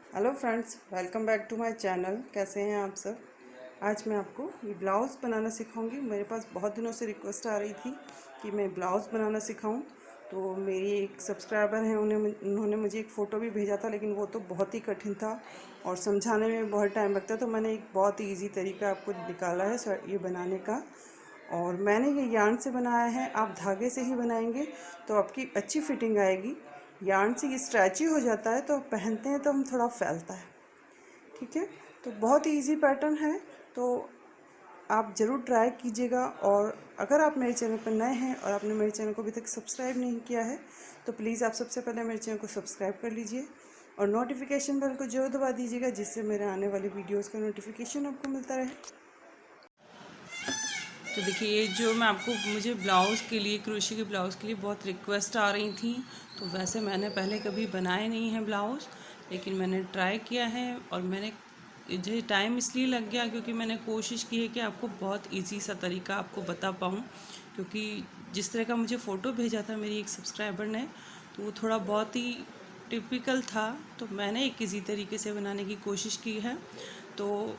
Hello friends, welcome back to my channel. कैसे हैं आप सब। आज मैं आपको ये ब्लाउज़ बनाना सिखाऊंगी। मेरे पास बहुत दिनों से रिक्वेस्ट आ रही थी कि मैं ब्लाउज़ बनाना सिखाऊं। तो मेरी एक सब्सक्राइबर हैं, उन्होंने मुझे एक फ़ोटो भी भेजा था, लेकिन वो तो बहुत ही कठिन था और समझाने में बहुत टाइम लगता है। तो मैंने एक बहुत ही ईजी तरीका आपको निकाला है ये बनाने का। और मैंने ये यार्न से बनाया है। आप धागे से ही बनाएंगे तो आपकी अच्छी फिटिंग आएगी। यार्न से ये स्ट्रेची हो जाता है, तो आप पहनते हैं तो हम थोड़ा फैलता है। ठीक है, तो बहुत ही इजी पैटर्न है। तो आप ज़रूर ट्राई कीजिएगा। और अगर आप मेरे चैनल पर नए हैं और आपने मेरे चैनल को अभी तक सब्सक्राइब नहीं किया है तो प्लीज़ आप सबसे पहले मेरे चैनल को सब्सक्राइब कर लीजिए और नोटिफिकेशन बेल को जरूर दबा दीजिएगा, जिससे मेरे आने वाली वीडियोज़ का नोटिफिकेशन आपको मिलता रहे। तो देखिए, ये जो मैं आपको मुझे ब्लाउज़ के लिए, क्रोशे के ब्लाउज़ के लिए बहुत रिक्वेस्ट आ रही थी। तो वैसे मैंने पहले कभी बनाए नहीं हैं ब्लाउज़, लेकिन मैंने ट्राई किया है। और मैंने मुझे टाइम इसलिए लग गया क्योंकि मैंने कोशिश की है कि आपको बहुत इजी सा तरीका आपको बता पाऊँ। क्योंकि जिस तरह का मुझे फ़ोटो भेजा था मेरी एक सब्सक्राइबर ने, तो वो थोड़ा बहुत ही टिपिकल था। तो मैंने एक इजी तरीके से बनाने की कोशिश की है। तो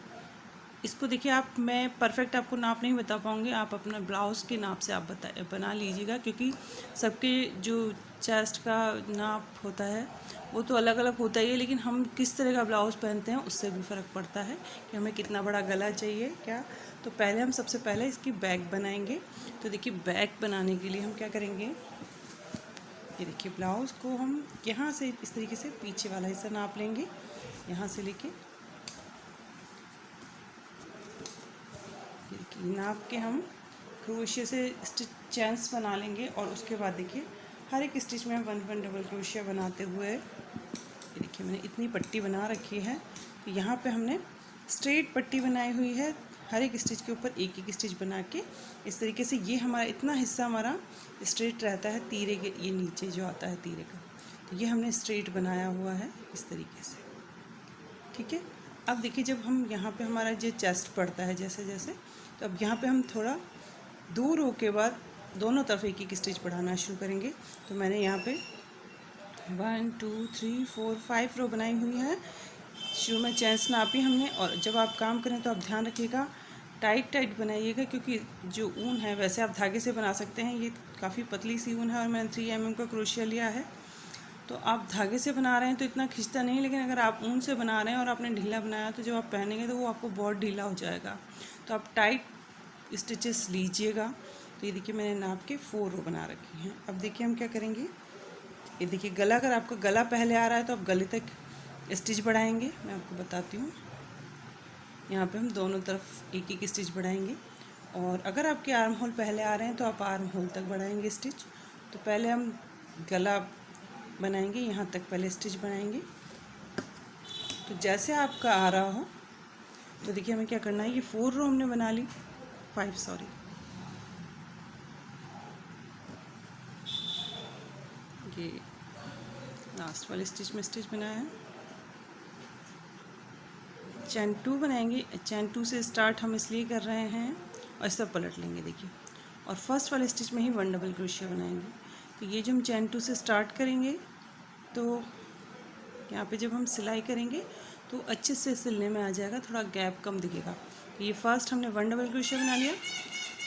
इसको देखिए, आप मैं परफेक्ट आपको नाप नहीं बता पाऊँगी। आप अपना ब्लाउज़ के नाप से आप बना लीजिएगा, क्योंकि सबके जो चेस्ट का नाप होता है वो तो अलग अलग होता ही है। लेकिन हम किस तरह का ब्लाउज़ पहनते हैं उससे भी फ़र्क पड़ता है कि हमें कितना बड़ा गला चाहिए क्या। तो पहले हम सबसे पहले इसकी बैक बनाएंगे। तो देखिए, बैक बनाने के लिए हम क्या करेंगे, ये देखिए, ब्लाउज़ को हम यहाँ से इस तरीके से पीछे वाला हिस्सा नाप लेंगे, यहाँ से लेके नाप के हम क्रोशिया से स्टिच चैन्स बना लेंगे। और उसके बाद देखिए, हर एक स्टिच में हम 1 डबल क्रोशिया बनाते हुए, ये देखिए मैंने इतनी पट्टी बना रखी है। तो यहाँ पे हमने स्ट्रेट पट्टी बनाई हुई है। हर एक स्टिच के ऊपर एक एक स्टिच बना के इस तरीके से ये हमारा इतना हिस्सा हमारा स्ट्रेट रहता है। तीरे के ये नीचे जो आता है तीरे का, तो ये हमने स्ट्रेट बनाया हुआ है इस तरीके से। ठीक है, अब देखिए, जब हम यहाँ पे हमारा जो चेस्ट पड़ता है जैसे जैसे, तो अब यहाँ पे हम थोड़ा 2 रो के बाद दोनों तरफ एक एक स्टिच बढ़ाना शुरू करेंगे। तो मैंने यहाँ पे 1 2 3 4 5 रो बनाई हुई है। शुरू में चेन्स नापी हमने। और जब आप काम करें तो आप ध्यान रखिएगा, टाइट टाइट बनाइएगा, क्योंकि जो ऊन है वैसे आप धागे से बना सकते हैं। ये काफ़ी पतली सी ऊन है और मैंने 3 mm का क्रोशिया लिया है। तो आप धागे से बना रहे हैं तो इतना खिंचता नहीं, लेकिन अगर आप ऊन से बना रहे हैं और आपने ढीला बनाया तो जब आप पहनेंगे तो वो आपको बहुत ढीला हो जाएगा। तो आप टाइट स्टिचेस लीजिएगा। तो ये देखिए, मैंने नाप के 4 रो बना रखी हैं। अब देखिए हम क्या करेंगे, ये देखिए गला, अगर आपका गला पहले आ रहा है तो आप गले तक स्टिच बढ़ाएंगे। मैं आपको बताती हूँ, यहाँ पे हम दोनों तरफ एक एक स्टिच बढ़ाएंगे। और अगर आपके आर्म होल पहले आ रहे हैं तो आप आर्म होल तक बढ़ाएंगे स्टिच। तो पहले हम गला बनाएंगे, यहाँ तक पहले स्टिच बनाएंगे। तो जैसे आपका आ रहा हो, तो देखिए हमें क्या करना है, ये 4 रो हमने बना ली, 5 सॉरी। ये लास्ट वाले स्टिच में स्टिच बनाया है। चैन 2 बनाएंगे। चैन 2 से स्टार्ट हम इसलिए कर रहे हैं, और इस तरह पलट लेंगे देखिए। और फर्स्ट वाले स्टिच में ही 1 डबल क्रोशिया बनाएंगे। तो ये जो हम चैन 2 से स्टार्ट करेंगे, तो यहाँ पे जब हम सिलाई करेंगे तो अच्छे से सिलने में आ जाएगा, थोड़ा गैप कम दिखेगा। तो ये फर्स्ट हमने 1 डबल क्रोशिया बना लिया,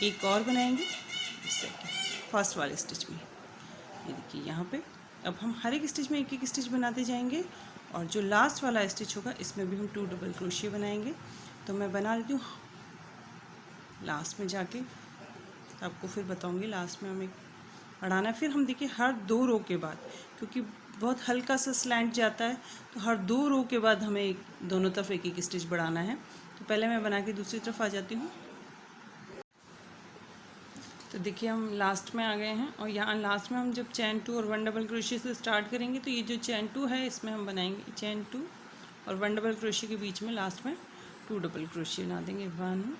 एक और बनाएंगे सेकेंड फर्स्ट वाले स्टिच में। ये देखिए यहाँ पे अब हम हर एक स्टिच में एक एक स्टिच बनाते जाएंगे। और जो लास्ट वाला स्टिच होगा इसमें भी हम 2 डबल क्रोशिया बनाएंगे। तो मैं बना लेती हूँ, लास्ट में जाके आपको फिर बताऊँगी। लास्ट में हमें बढ़ाना है। फिर हम देखिए हर 2 रो के बाद, क्योंकि बहुत हल्का सा स्लैंट जाता है, तो हर 2 रो के बाद हमें दोनों तरफ एक एक स्टिच बढ़ाना है। तो पहले मैं बना के दूसरी तरफ आ जाती हूँ। तो देखिए हम लास्ट में आ गए हैं। और यहाँ लास्ट में हम जब चैन 2 और 1 डबल क्रोशिया से स्टार्ट करेंगे, तो ये जो चैन 2 है इसमें हम बनाएंगे चैन 2 और 1 डबल क्रोशिया के बीच में लास्ट में 2 डबल क्रोशिया बना देंगे, 1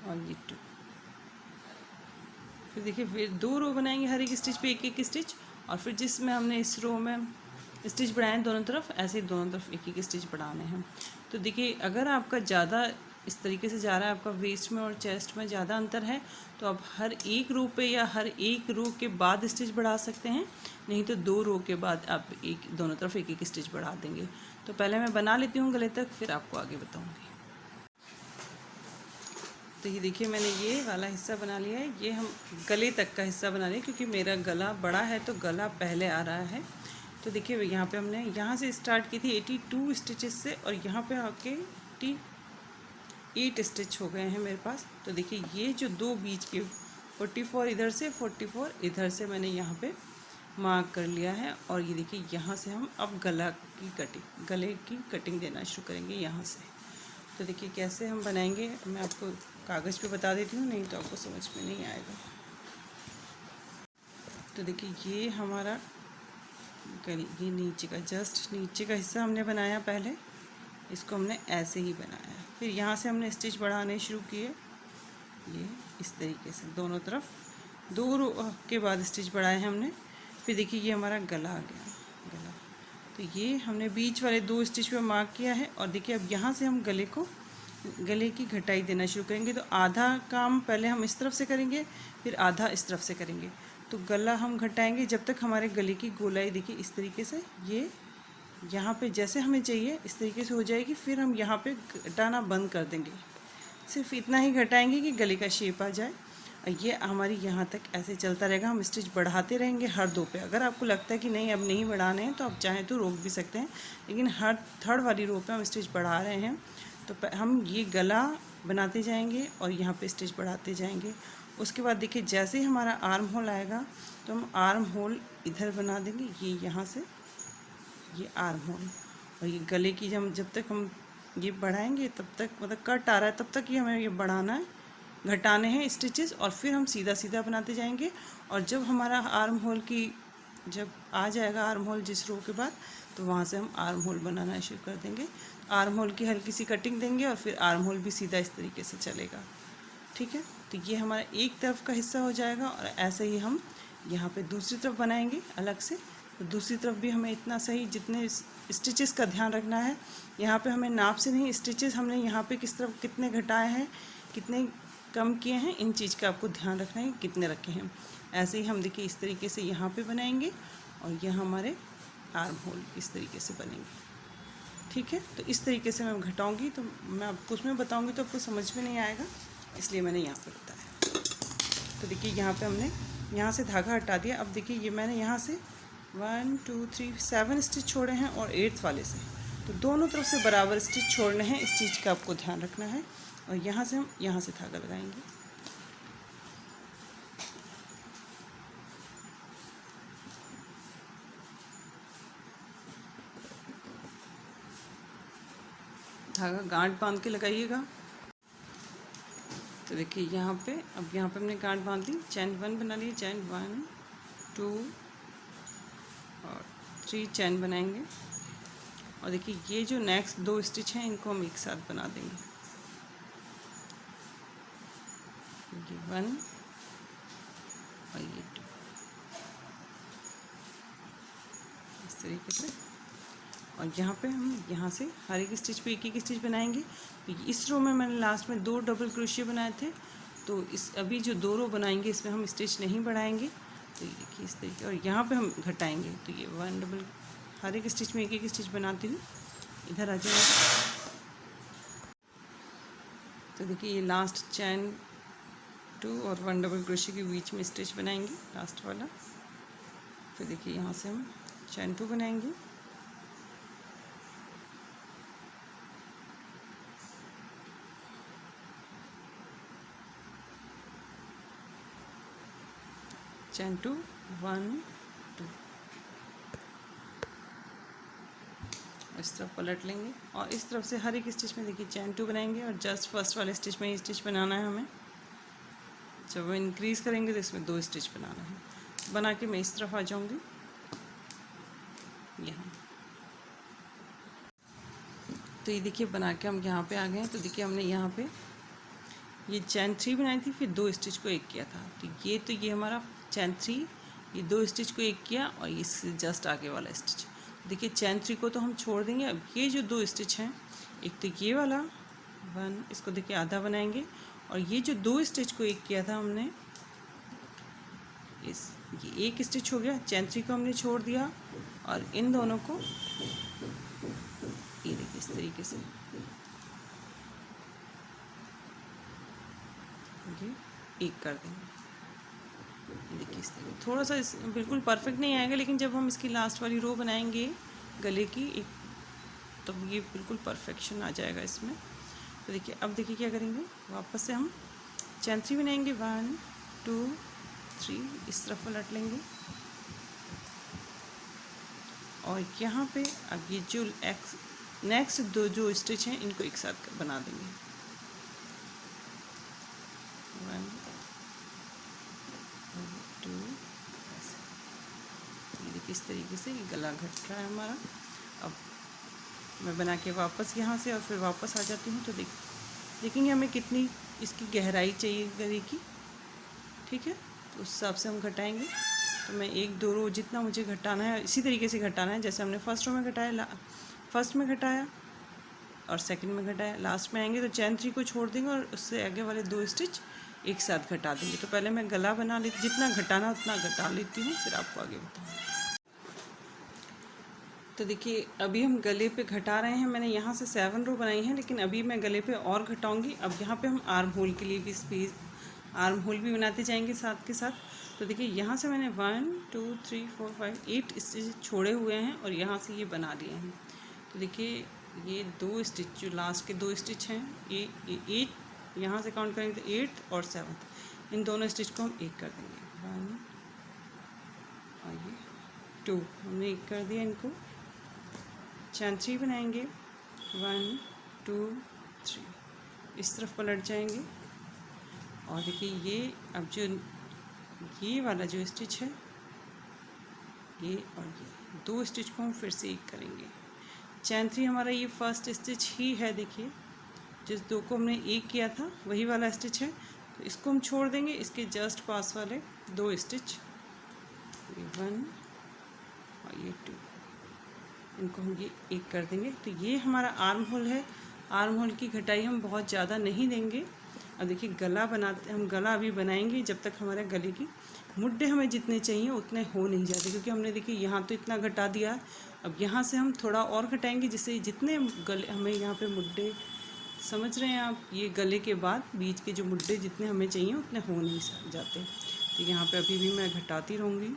और ये 2। फिर देखिए, फिर 2 रो बनाएंगे, हर एक स्टिच पे एक एक स्टिच। और फिर जिसमें हमने इस रो में स्टिच बढ़ाए दोनों तरफ, ऐसे ही दोनों तरफ एक एक स्टिच बढ़ाने हैं। तो देखिए, अगर आपका ज़्यादा इस तरीके से जा रहा है, आपका वेस्ट में और चेस्ट में ज़्यादा अंतर है तो आप हर एक रो पे या हर एक रो के बाद स्टिच बढ़ा सकते हैं, नहीं तो 2 रो के बाद आप एक दोनों तरफ एक एक स्टिच बढ़ा देंगे। तो पहले मैं बना लेती हूँ गले तक, फिर आपको आगे बताऊँगी। तो ये देखिए मैंने ये वाला हिस्सा बना लिया है, ये हम गले तक का हिस्सा बना लिया क्योंकि मेरा गला बड़ा है तो गला पहले आ रहा है। तो देखिए यहाँ पे हमने यहाँ से स्टार्ट की थी 82 स्टिचेस से और यहाँ पे आके 88 स्टिच हो गए हैं मेरे पास। तो देखिए ये जो 2 बीच के 44 इधर से 44 इधर से मैंने यहाँ पे मार्क कर लिया है। और ये देखिए यहाँ से हम अब गले की कटिंग देना शुरू करेंगे यहाँ से। तो देखिए कैसे हम बनाएंगे, मैं आपको कागज़ पे बता देती हूँ, नहीं तो आपको समझ में नहीं आएगा। तो देखिए ये हमारा ये नीचे का जस्ट नीचे का हिस्सा हमने बनाया पहले, इसको हमने ऐसे ही बनाया। फिर यहाँ से हमने स्टिच बढ़ाने शुरू किए, ये इस तरीके से दोनों तरफ 2 रो के बाद स्टिच बढ़ाए हैं हमने। फिर देखिए ये हमारा गला आ गया, गला। तो ये हमने बीच वाले 2 स्टिच पे मार्क किया है। और देखिए अब यहाँ से हम गले की घटाई देना शुरू करेंगे। तो आधा काम पहले हम इस तरफ से करेंगे, फिर आधा इस तरफ से करेंगे। तो गला हम घटाएंगे जब तक हमारे गले की गोलाई देखिए इस तरीके से ये यहाँ पे जैसे हमें चाहिए इस तरीके से हो जाएगी। फिर हम यहाँ पे घटाना बंद कर देंगे, सिर्फ इतना ही घटाएंगे कि गले का शेप आ जाए। ये हमारी यहाँ तक ऐसे चलता रहेगा, हम स्टिच बढ़ाते रहेंगे हर 2 पे। अगर आपको लगता है कि नहीं अब नहीं बढ़ाने हैं तो आप चाहें तो रोक भी सकते हैं, लेकिन हर 3rd वाली रो पे हम स्टिच बढ़ा रहे हैं। तो हम ये गला बनाते जाएंगे और यहाँ पे स्टिच बढ़ाते जाएंगे। उसके बाद देखिए जैसे ही हमारा आर्म होल आएगा तो हम आर्म होल इधर बना देंगे, ये यहाँ से ये आर्म होल। और ये गले की जब तक हम ये बढ़ाएंगे तब तक, मतलब कट आ रहा है तब तक ही हमें ये बढ़ाना है, घटाने हैं स्टिचेस। और फिर हम सीधा सीधा बनाते जाएंगे। और जब हमारा आर्म होल की जब आ जाएगा आर्म होल जिस रो के बाद, तो वहाँ से हम आर्म होल बनाना शुरू कर देंगे। आर्म होल की हल्की सी कटिंग देंगे और फिर आर्म होल भी सीधा इस तरीके से चलेगा, ठीक है। तो ये हमारा एक तरफ का हिस्सा हो जाएगा। और ऐसे ही हम यहाँ पे दूसरी तरफ बनाएंगे अलग से। तो दूसरी तरफ भी हमें इतना सही जितने स्टिचेस का ध्यान रखना है, यहाँ पे हमें नाप से नहीं, स्टिचेस हमने यहाँ पे किस तरफ कितने घटाए हैं कितने कम किए हैं, इन चीज़ का आपको ध्यान रखना है कितने रखे हैं। ऐसे ही हम देखिए इस तरीके से यहाँ पे बनाएंगे और यह हमारे आर्म होल इस तरीके से बनेंगे, ठीक है। तो इस तरीके से मैं घटाऊंगी तो मैं आपको उसमें बताऊंगी तो आपको समझ में नहीं आएगा, इसलिए मैंने यहाँ पे बताया। तो देखिए यहाँ पे हमने यहाँ से धागा हटा दिया। अब देखिए ये मैंने यहाँ से 1 2 3 7 स्टिच छोड़े हैं और 8th वाले से, तो दोनों तरफ से बराबर स्टिच छोड़ने हैं, इस चीज़ का आपको ध्यान रखना है। और यहाँ से हम यहाँ से धागा लगाएंगे, धागा गांठ बांध के लगाइएगा। तो देखिए यहाँ पे अब यहाँ पे हमने गांठ बांध ली, चैन 1 बना ली, चैन 1 2 और 3 चैन बनाएंगे। और देखिए ये जो नेक्स्ट 2 स्टिच हैं इनको हम एक साथ बना देंगे, ये 1 और ये 2 इस तरीके से। और यहाँ पे हम यहाँ से हर एक स्टिच पे एक एक स्टिच बनाएंगे। इस रो में मैंने लास्ट में 2 डबल क्रोशिया बनाए थे, तो इस अभी जो 2 रो बनाएंगे इसमें हम स्टिच नहीं बढ़ाएंगे। तो ये देखिए इस तरीके, और यहाँ पे हम घटाएंगे। तो ये 1 डबल, हर एक स्टिच में एक एक स्टिच बनाती हूँ, इधर आ जाएगा। तो देखिए ये लास्ट चैन 2 और 1 डबल क्रोशिया के बीच में स्टिच बनाएंगे लास्ट वाला। फिर देखिए यहाँ से हम चैन 2 बनाएंगे, चैन 2 1 2, इस तरफ पलट लेंगे और इस तरफ से हर एक स्टिच में देखिए चैन 2 बनाएंगे। और जस्ट फर्स्ट वाले स्टिच में ही स्टिच बनाना है हमें। जब हम इंक्रीज़ करेंगे तो इसमें 2 स्टिच बनाना है। बना के मैं इस तरफ आ जाऊंगी यहाँ। तो ये देखिए बना के हम यहाँ पे आ गए हैं। तो देखिए हमने यहाँ पे ये चैन 3 बनाई थी, फिर 2 स्टिच को एक किया था। तो ये हमारा चैन 3, ये 2 स्टिच को एक किया और इससे जस्ट आगे वाला स्टिच। देखिए चैन 3 को तो हम छोड़ देंगे। अब ये जो 2 स्टिच हैं, एक तो ये वाला 1, इसको देखिए आधा बनाएंगे और ये जो 2 स्टिच को एक किया था हमने, ये एक स्टिच हो गया, चैन 3 को हमने छोड़ दिया और इन दोनों को ये देखिए इस तरीके से ये एक कर देंगे। देखिए इस तरीके थोड़ा सा बिल्कुल परफेक्ट नहीं आएगा, लेकिन जब हम इसकी लास्ट वाली रो बनाएंगे गले की एक, तो ये बिल्कुल परफेक्शन आ जाएगा इसमें। तो देखिए अब देखिए क्या करेंगे, वापस से हम चैन 3 बनाएंगे, 1 2 3 इस तरफ पलट लेंगे और यहाँ पे अब ये जो नेक्स्ट 2 जो स्टिच हैं इनको एक साथ बना देंगे। 1 2 ऐसे, ये देखिए इस तरीके से ये गला घट रहा है हमारा। अब मैं बना के वापस यहाँ से और फिर वापस आ जाती हूँ, तो देखेंगे हमें कितनी इसकी गहराई चाहिए गले की, ठीक है, तो उस हिसाब से हम घटाएंगे। तो मैं 1-2 रो जितना मुझे घटाना है इसी तरीके से घटाना है, जैसे हमने फर्स्ट रो में घटाया, फर्स्ट में घटाया और सेकंड में घटाया, लास्ट में आएंगे तो चैन 3 को छोड़ देंगे और उससे आगे वाले 2 स्टिच एक साथ घटा देंगे। तो पहले मैं गला बना लेती, जितना घटाना उतना घटा लेती हूँ, फिर आपको आगे बताऊँगी। तो देखिए अभी हम गले पे घटा रहे हैं, मैंने यहाँ से 7 रो बनाई है, लेकिन अभी मैं गले पे और घटाऊँगी। अब यहाँ पे हम आर्म होल के लिए भी स्पेस, आर्म होल भी बनाते जाएंगे साथ के साथ। तो देखिए यहाँ से मैंने 1 2 3 4 5 8 स्टिच छोड़े हुए हैं और यहाँ से ये बना लिए हैं। तो देखिए ये 2 स्टिच जो लास्ट के 2 स्टिच हैं, ये 8 यहाँ से काउंट करेंगे तो 8 और 7, इन दोनों स्टिच को हम एक कर देंगे। 1 और ये 2 हमने एक कर दिया इनको। चैन 3 बनाएंगे, 1 2 3 इस तरफ पलट जाएंगे और देखिए ये अब जो ये वाला जो स्टिच है ये और ये 2 स्टिच को हम फिर से एक करेंगे। चैन 3 हमारा ये फर्स्ट स्टिच ही है, देखिए जिस 2 को हमने एक किया था वही वाला स्टिच है, तो इसको हम छोड़ देंगे। इसके जस्ट पास वाले 2 स्टिच, ये 1 और ये 2, इनको हम ये एक कर देंगे। तो ये हमारा आर्म होल है। आर्म होल की घटाई हम बहुत ज़्यादा नहीं देंगे। अब देखिए गला बनाते, हम गला अभी बनाएंगे जब तक हमारे गले की मुड्ढे हमें जितने चाहिए उतने हो नहीं जाते, क्योंकि हमने देखिए यहाँ तो इतना घटा दिया। अब यहाँ से हम थोड़ा और घटाएंगे, जिससे जितने गले हमें यहाँ पे मुड्ढे, समझ रहे हैं आप, ये गले के बाद बीच के जो मुड्ढे जितने हमें चाहिए उतने हो नहीं जाते। तो यहाँ पे अभी भी मैं घटाती रहूँगी।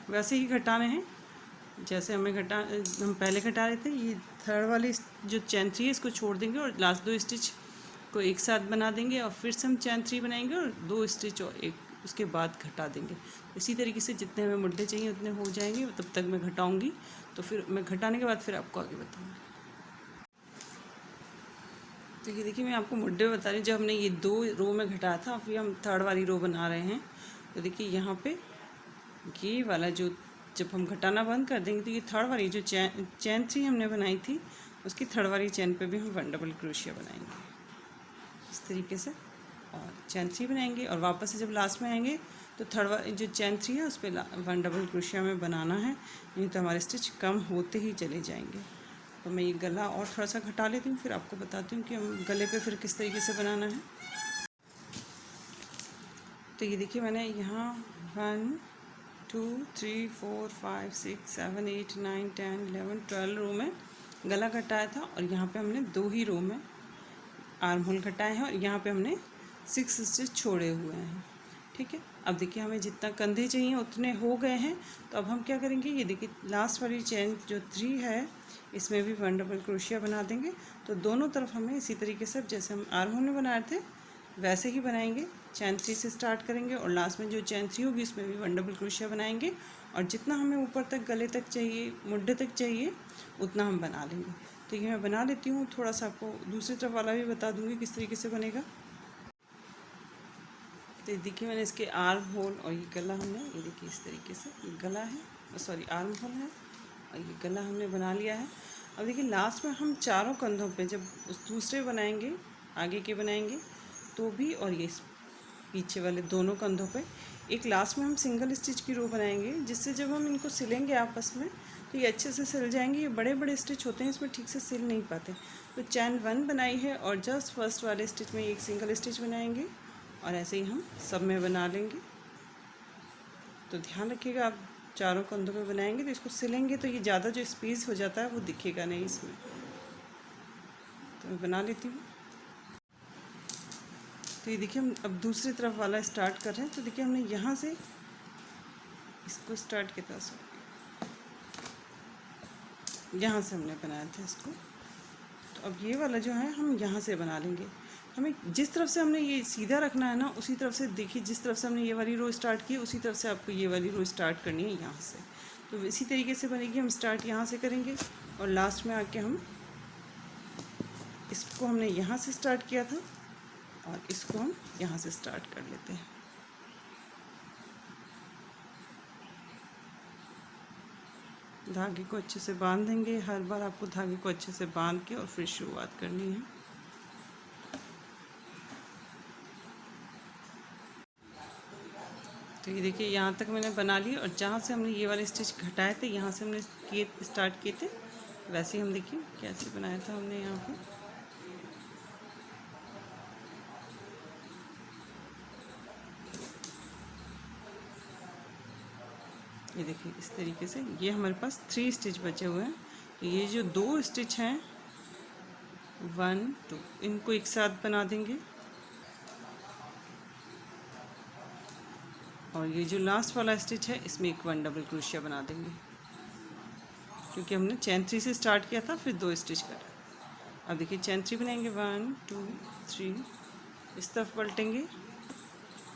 वैसे ही घटाने हैं जैसे हम पहले घटा रहे थे। ये थर्ड वाली जो चैन 3 है इसको छोड़ देंगे और लास्ट 2 स्टिच को एक साथ बना देंगे और फिर से हम चैन 3 बनाएंगे और 2 स्टिच और एक उसके बाद घटा देंगे। इसी तरीके से जितने हमें मुड्ढे चाहिए उतने हो जाएंगे, तब तक मैं घटाऊँगी। तो फिर मैं घटाने के बाद फिर आपको आगे बताऊँगी। तो ये देखिए मैं आपको मुड्ढे बता रही हूँ, जब हमने ये 2 रो में घटाया था, फिर हम थर्ड वाली रो बना रहे हैं। तो देखिए यहाँ पे ये वाला जो जब हम घटाना बंद कर देंगे तो ये थर्ड वाली जो चैन 3 हमने बनाई थी उसकी थर्ड वाली चैन पे भी हम 1 डबल क्रोशिया बनाएंगे इस तरीके से, और चैन 3 बनाएंगे और वापस से जब लास्ट में आएंगे तो थर्ड वाली जो चैन 3 है उस पर 1 डबल क्रोशिया में बनाना है, नहीं तो हमारे स्टिच कम होते ही चले जाएंगे। तो मैं ये गला और थोड़ा सा घटा लेती हूँ, फिर आपको बताती हूँ कि हम गले पे फिर किस तरीके से बनाना है। तो ये देखिए मैंने यहाँ 1 2 3 4 5 6 7 8 9 10 11 12 रो में गला घटाया था और यहाँ पे हमने 2 ही रो में आर्म होल घटाए हैं और यहाँ पे हमने 6 स्टिच छोड़े हुए हैं, ठीक है। अब देखिए हमें जितना कंधे चाहिए उतने हो गए हैं। तो अब हम क्या करेंगे, ये देखिए लास्ट वाली चैन जो 3 है इसमें भी 1 डबल क्रोशिया बना देंगे। तो दोनों तरफ हमें इसी तरीके से जैसे हम आर्म होल में बनाए थे वैसे ही बनाएंगे। चैन 3 से स्टार्ट करेंगे और लास्ट में जो चैन 3 होगी उसमें भी 1 डबल क्रोशिया बनाएंगे और जितना हमें ऊपर तक गले तक चाहिए, मुड्ढे तक चाहिए, उतना हम बना लेंगे। तो ये मैं बना लेती हूँ, थोड़ा सा आपको दूसरी तरफ वाला भी बता दूँगी किस तरीके से बनेगा। तो देखिए मैंने इसके आर्म होल और ये गला हमने, ये देखिए इस तरीके से ये गला है, सॉरी आर्म होल है और ये गला हमने बना लिया है। अब देखिए लास्ट में हम चारों कंधों पे जब उस दूसरे बनाएंगे, आगे के बनाएंगे तो भी, और ये पीछे वाले दोनों कंधों पे एक लास्ट में हम सिंगल स्टिच की रो बनाएंगे, जिससे जब हम इनको सिलेंगे आपस में तो ये अच्छे से सिल जाएंगे। ये बड़े बड़े स्टिच होते हैं, इसमें ठीक से सिल नहीं पाते। तो चैन 1 बनाई है और जस्ट फर्स्ट वाले स्टिच में एक सिंगल स्टिच बनाएंगे और ऐसे ही हम सब में बना लेंगे। तो ध्यान रखिएगा, आप चारों कंधों में बनाएंगे तो इसको सिलेंगे तो ये ज़्यादा जो स्पेस हो जाता है वो दिखेगा नहीं इसमें। तो मैं बना लेती हूँ। तो ये देखिए हम अब दूसरी तरफ वाला स्टार्ट कर रहे हैं। तो देखिए हमने यहाँ से इसको स्टार्ट किया था, यहाँ से हमने बनाया था इसको। तो अब ये वाला जो है हम यहाँ से बना लेंगे। हमें जिस तरफ से हमने ये सीधा रखना है ना, उसी तरफ से देखिए, जिस तरफ से हमने ये वाली रो स्टार्ट की उसी तरफ से आपको ये वाली रो स्टार्ट करनी है यहाँ से। तो इसी तरीके से बनेगी। हम स्टार्ट यहाँ से करेंगे और लास्ट में आके हम इसको हमने यहाँ से स्टार्ट किया था और इसको हम यहाँ से स्टार्ट कर लेते हैं। धागे को अच्छे से बांध देंगे। हर बार आपको धागे को अच्छे से बांध के और फिर शुरुआत करनी है। तो ये देखिए यहाँ तक मैंने बना ली और जहाँ से हमने ये वाले स्टिच घटाए थे यहाँ से हमने स्टार्ट किए थे, वैसे ही हम देखिए कैसे बनाया था हमने यहाँ पे। ये देखिए इस तरीके से ये हमारे पास 3 स्टिच बचे हुए हैं। तो ये जो 2 स्टिच हैं 1 2 इनको एक साथ बना देंगे और ये जो लास्ट वाला स्टिच है इसमें एक 1 डबल क्रोशिया बना देंगे, क्योंकि हमने चैन 3 से स्टार्ट किया था फिर 2 स्टिच करा। अब देखिए चैन 3 बनाएंगे 1 2 3, इस तरफ पलटेंगे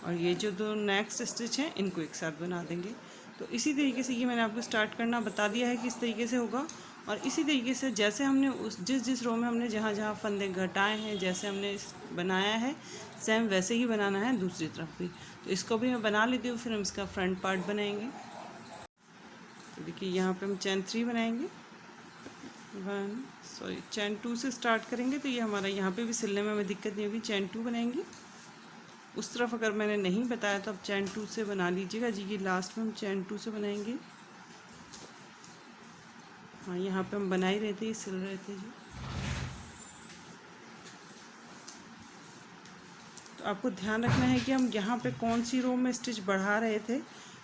और ये जो 2 नेक्स्ट स्टिच हैं इनको एक साथ बना देंगे। तो इसी तरीके से ये मैंने आपको स्टार्ट करना बता दिया है कि इस तरीके से होगा। और इसी तरीके से जैसे हमने उस जिस रो में हमने जहाँ फंदे घटाए हैं, जैसे हमने बनाया है सेम वैसे ही बनाना है दूसरी तरफ भी। तो इसको भी मैं बना लेती हूँ, फिर हम इसका फ्रंट पार्ट बनाएंगे। तो देखिए यहाँ पे हम चैन 3 बनाएंगे, चैन 2 से स्टार्ट करेंगे। तो ये हमारा यहाँ पे भी सिलने में हमें दिक्कत नहीं होगी। चैन 2 बनाएंगे। उस तरफ अगर मैंने नहीं बताया तो अब चैन 2 से बना लीजिएगा जी। कि लास्ट में हम चैन 2 से बनाएंगे। हाँ यहाँ पे हम बना ही रहे थे, सिल रहे थे जी। तो आपको ध्यान रखना है कि हम यहाँ पे कौन सी रो में स्टिच बढ़ा रहे थे,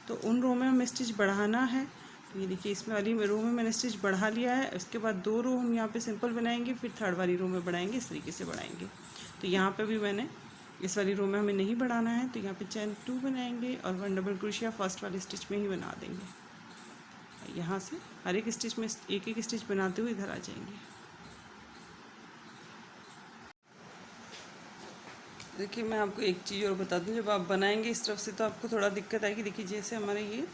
तो उन रो में हमें स्टिच बढ़ाना है। तो ये देखिए इसमें वाली रो में मैंने स्टिच बढ़ा लिया है। उसके बाद 2 रो हम यहाँ पे सिंपल बनाएंगे, फिर थर्ड वाली रो में बढ़ाएंगे, इस तरीके से बढ़ाएंगे। तो यहाँ पे भी मैंने इस वाली रो में हमें नहीं बढ़ाना है, तो यहाँ पे चैन 2 बनाएंगे और 1 डबल क्रोशिया फर्स्ट वाले स्टिच में ही बना देंगे। यहाँ से हर एक स्टिच में एक एक स्टिच बनाते हुए इधर आ जाएंगे। देखिए मैं आपको एक चीज़ और बता दूँ, जब आप बनाएंगे इस तरफ से तो आपको थोड़ा दिक्कत आएगी। देखिए जैसे हमारे ये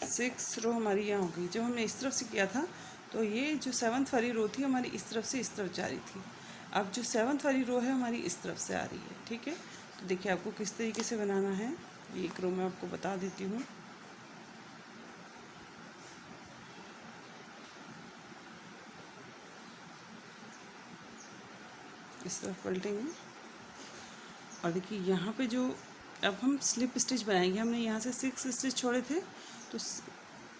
6 रो हमारी यहाँ हो गई। जब हमने इस तरफ से किया था तो ये जो 7th वाली रो थी हमारी इस तरफ से इस तरफ जा रही थी। अब जो 7th वाली रो है हमारी इस तरफ से आ रही है, ठीक है। तो देखिए आपको किस तरीके से बनाना है, ये एक रो मैं आपको बता देती हूँ। इस तरफ पलटेंगे और देखिए यहाँ पे जो अब हम स्लिप स्टिच बनाएंगे। हमने यहाँ से 6 स्टिच छोड़े थे तो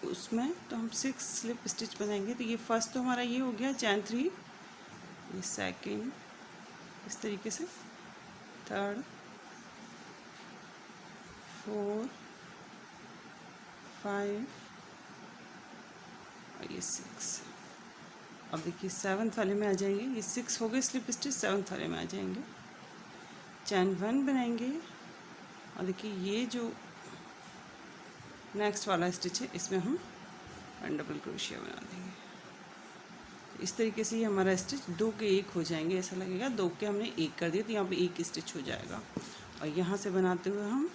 उसमें तो हम 6 स्लिप स्टिच बनाएंगे। तो ये फर्स्ट तो हमारा ये हो गया चैन 3, ये सेकंड इस तरीके से, थर्ड, 4 5 और ये 6। अब देखिए 7th वाले में आ जाएंगे। ये 6 हो गए स्लिप स्टिच, 7th वाले में आ जाएंगे। चैन 1 बनाएंगे और देखिए ये जो नेक्स्ट वाला स्टिच है इसमें हम 1 डबल क्रोशिया बना देंगे। इस तरीके से ये हमारा स्टिच 2 के 1 हो जाएंगे। ऐसा लगेगा 2 के हमने 1 कर दिया तो यहाँ पे 1 स्टिच हो जाएगा। और यहाँ से बनाते हुए हम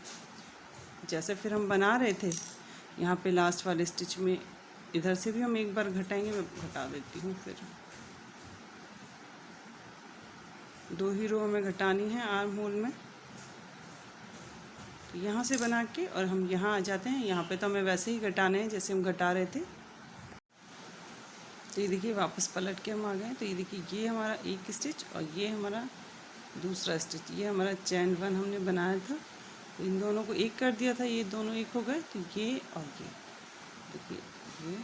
जैसे फिर हम बना रहे थे यहाँ पे लास्ट वाले स्टिच में इधर से भी हम एक बार घटाएंगे। मैं घटा देती हूँ, फिर 2 ही रो हमें घटानी है आर्म होल में। तो यहाँ से बना के और हम यहाँ आ जाते हैं। यहाँ पे तो हमें वैसे ही घटाने हैं जैसे हम घटा रहे थे। तो ये देखिए वापस पलट के हम आ गए। तो ये देखिए ये हमारा एक स्टिच और ये हमारा दूसरा स्टिच। ये हमारा चैन 1 हमने बनाया था तो इन दोनों को एक कर दिया था, ये दोनों एक हो गए, तो ये और ये देखिए, ये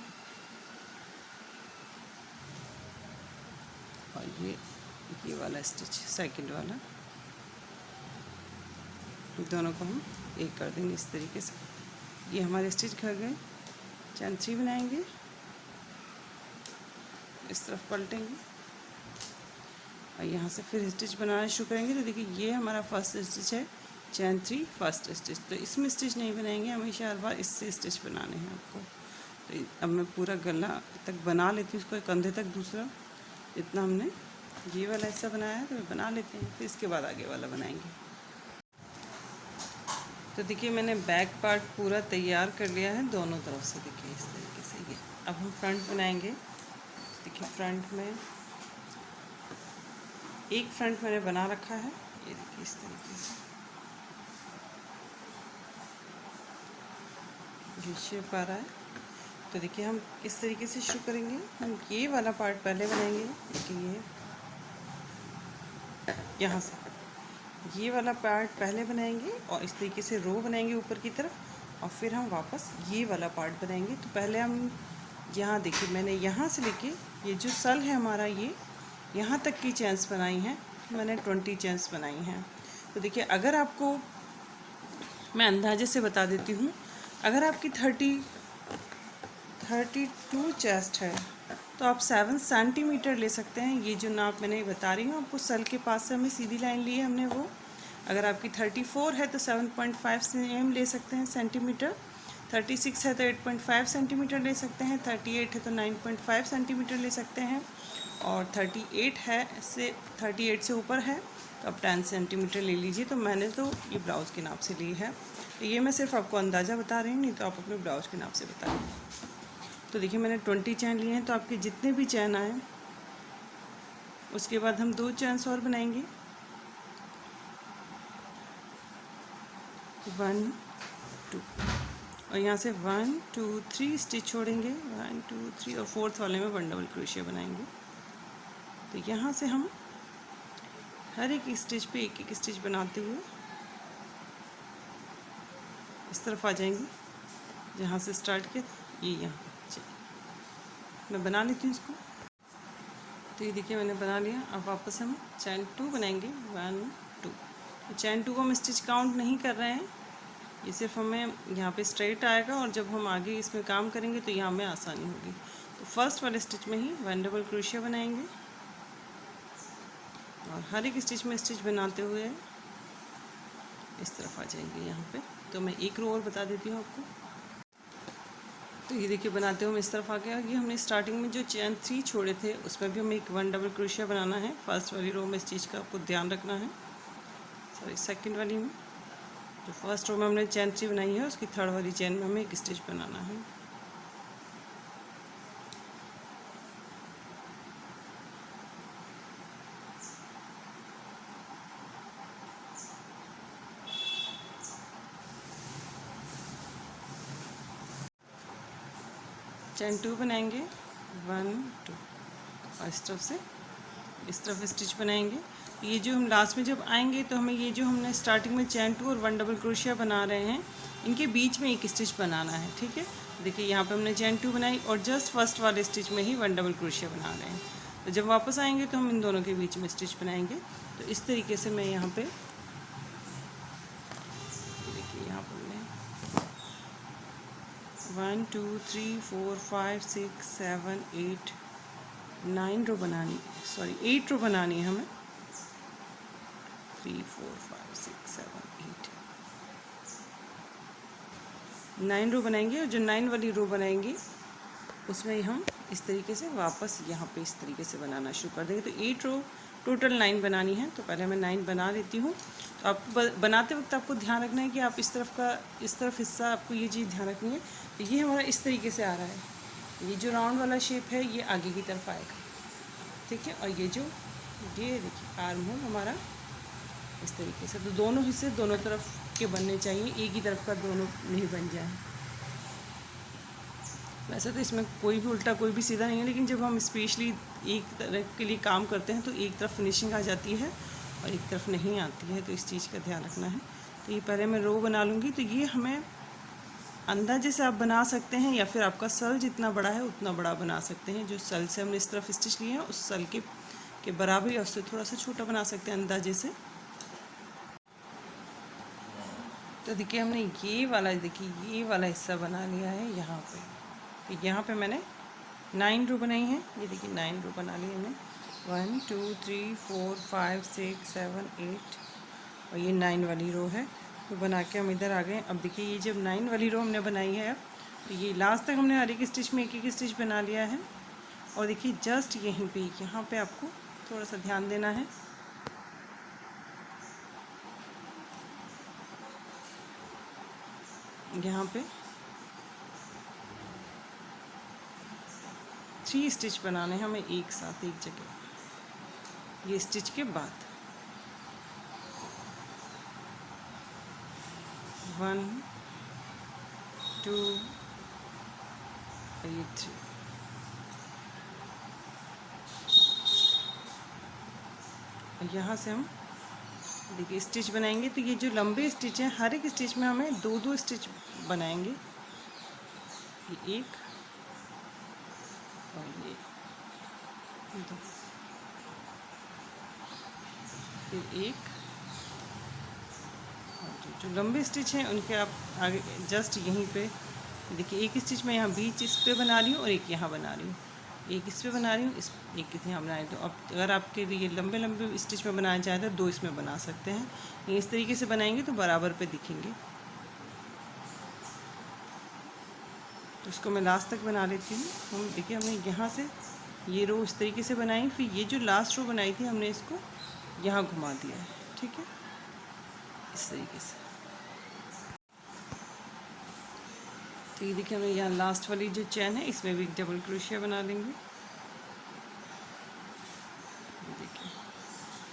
और ये वाला स्टिच सेकंड वाला, दोनों को हम एक कर देंगे इस तरीके से। ये हमारे स्टिच कर गए। चैन 3 बनाएंगे, इस तरफ पलटेंगे और यहाँ से फिर स्टिच बनाना शुरू करेंगे। तो देखिए ये हमारा फर्स्ट स्टिच है, चैन 3 फर्स्ट स्टिच। तो इसमें स्टिच नहीं बनाएंगे, हमेशा हर बार इससे स्टिच बनाने हैं आपको। तो अब मैं पूरा गला तक बना लेती हूँ, उसको कंधे तक दूसरा, इतना हमने ये वाला हिस्सा बनाया है तो बना लेते हैं, फिर इसके बाद आगे वाला बनाएंगे। तो देखिए मैंने बैक पार्ट पूरा तैयार कर लिया है दोनों तरफ से, देखिए इस तरीके से। ये अब हम फ्रंट बनाएंगे। देखिए फ्रंट में एक फ्रंट मैंने बना रखा है, ये देखिए इस तरीके से ये शेप आ रहा है। तो देखिए हम किस तरीके से शुरू करेंगे। हम ये वाला पार्ट पहले बनाएंगे, देखिए ये यहाँ से ये वाला पार्ट पहले बनाएंगे और इस तरीके से रो बनाएंगे ऊपर की तरफ, और फिर हम वापस ये वाला पार्ट बनाएंगे। तो पहले हम यहाँ देखिए मैंने यहाँ से लेके ये जो सल है हमारा, ये यहाँ तक की चेन्स बनाई हैं, मैंने 20 चेन्स बनाई हैं। तो देखिए अगर आपको, मैं अंदाजे से बता देती हूँ, अगर आपकी 32 चेस्ट है तो आप 7 सेंटीमीटर ले सकते हैं। ये जो नाप मैंने बता रही हूँ आपको, सल के पास से हमें सीधी लाइन ली है हमने वो। अगर आपकी 34 है तो 7.5 cm ले सकते हैं सेंटीमीटर, 36 है तो 8.5 सेंटीमीटर ले सकते हैं, 38 है तो 9.5 सेंटीमीटर ले सकते हैं, और 38 से ऊपर है तो आप 10 सेंटीमीटर ले लीजिए। तो मैंने तो ये ब्लाउज़ के नाप से ली है, तो ये मैं सिर्फ आपको अंदाज़ा बता रही हूँ, नहीं तो आप अपने ब्लाउज़ के नाप से बताइए। तो देखिए मैंने 20 चैन लिए हैं, तो आपके जितने भी चैन आए उसके बाद हम 2 चैन्स और बनाएंगे, 1 2, और यहाँ से 1 2 3 स्टिच छोड़ेंगे, 1 2 3, और 4th वाले में 1 डबल क्रोशिया बनाएंगे। तो यहाँ से हम हर एक स्टिच पे एक एक स्टिच बनाते हुए इस तरफ आ जाएंगे, जहाँ से स्टार्ट किया ये यहाँ। मैं बना लेती हूँ इसको। तो ये देखिए मैंने बना लिया। अब वापस हम चैन 2 बनाएंगे, 1 2। चैन 2 को हम स्टिच काउंट नहीं कर रहे हैं, ये सिर्फ हमें यहाँ पे स्ट्रेट आएगा, और जब हम आगे इसमें काम करेंगे तो यहाँ हमें आसानी होगी। तो फर्स्ट वाले स्टिच में ही 1 डबल क्रोशिया बनाएंगे, और हर एक स्टिच में स्टिच बनाते हुए इस तरफ आ जाएंगे यहाँ पे। तो मैं एक रो और बता देती हूँ आपको। तो ये देखिए बनाते हुए हम इस तरफ आ गया। ये हमने स्टार्टिंग में जो चैन 3 छोड़े थे उसमें भी हमें एक 1 डबल क्रोशिया बनाना है। फर्स्ट वाली रो में इस चीज़ का आपको ध्यान रखना है, सॉरी सेकंड वाली में। जो फर्स्ट रो में हमने चैन 3 बनाई है उसकी 3rd वाली चैन में हमें एक स्टिच बनाना है। चैन 2 बनाएंगे, 1 2, और इस तरफ से इस तरफ स्टिच बनाएंगे। ये जो हम लास्ट में जब आएंगे तो हमें ये जो हमने स्टार्टिंग में चैन 2 और 1 डबल क्रोशिया बना रहे हैं, इनके बीच में एक स्टिच बनाना है, ठीक है। देखिए यहाँ पे हमने चैन 2 बनाई और जस्ट फर्स्ट वाले स्टिच में ही 1 डबल क्रोशिया बना रहे हैं। तो जब वापस आएंगे तो हम इन दोनों के बीच में स्टिच बनाएंगे। तो इस तरीके से मैं यहाँ पे, देखिए यहाँ पर 1 2 3 4 5 6 7 8 9 रो बनानी, सॉरी 8 रो बनानी है हमें। 3 4 5 6 7 8 9 रो बनाएंगे, और जो 9 वाली रो बनाएंगे उसमें हम इस तरीके से वापस यहाँ पे इस तरीके से बनाना शुरू कर देंगे। तो 8 रो टोटल 9 बनानी है, तो पहले मैं 9 बना लेती हूँ। तो आपको बनाते वक्त आपको ध्यान रखना है कि आप इस तरफ हिस्सा आपको ये चीज़ ध्यान रखनी है। तो ये हमारा इस तरीके से आ रहा है, ये जो राउंड वाला शेप है ये आगे की तरफ आएगा, ठीक है। और ये देखिए आर्म होल हमारा इस तरीके से। तो दोनों हिस्से दोनों तरफ के बनने चाहिए, एक ही तरफ का दोनों नहीं बन जाए। वैसे तो इसमें कोई भी उल्टा कोई भी सीधा नहीं है, लेकिन जब हम स्पेशली एक तरफ के लिए काम करते हैं तो एक तरफ फिनिशिंग आ जाती है और एक तरफ नहीं आती है, तो इस चीज़ का ध्यान रखना है। तो ये पहले मैं रो बना लूँगी। तो ये हमें अंदाजे से आप बना सकते हैं, या फिर आपका सल जितना बड़ा है उतना बड़ा बना सकते हैं। जो सल से हमने इस तरफ स्टिच लिए हैं उस सल के बराबर या उससे थोड़ा सा छोटा बना सकते हैं अंदाजे से। तो देखिए हमने ये वाला हिस्सा बना लिया है यहाँ पे। तो यहाँ पे मैंने 9 रो बनाई हैं। ये देखिए 9 रो बना ली हमने, 1 2 3 4 5 6 7 8, और ये 9 वाली रो है। तो बना के हम इधर आ गए। अब देखिए ये जब 9 वाली रो हमने बनाई है, अब तो ये लास्ट तक हमने हर एक स्टिच में एक एक स्टिच बना लिया है। और देखिए जस्ट यहीं पे, यहाँ पे आपको थोड़ा सा ध्यान देना है। यहाँ पे 3 स्टिच बनाने हैं हमें एक साथ एक जगह, ये स्टिच के बाद 1 2 और ये 3। और यहाँ से हम देखिए स्टिच बनाएंगे। तो ये जो लंबे स्टिच हैं हर एक स्टिच में हमें 2-2 स्टिच बनाएंगे। ये एक और ये 2, फिर एक और जो लंबे स्टिच हैं उनके आप आगे जस्ट यहीं पे देखिए एक स्टिच मैं यहाँ बीच इस पे बना रही हूँ और एक यहाँ बना रही हूँ, एक इस पे बना रही हूँ, इस एक यहाँ बना रही हूँ। तो अब अगर आपके लिए लंबे लंबे स्टिच में बनाना चाहें तो 2 इसमें बना सकते हैं। इस तरीके से बनाएंगे तो बराबर पे दिखेंगे। तो इसको मैं लास्ट तक बना लेती हूँ। हम देखिए हमने यहाँ से ये रो इस तरीके से बनाई, फिर ये जो लास्ट रो बनाई थी हमने इसको यहाँ घुमा दिया है, ठीक है, इस तरीके से। तो ये देखिए हमें यहाँ लास्ट वाली जो चैन है इसमें भी डबल क्रोशिया बना लेंगे। देखिए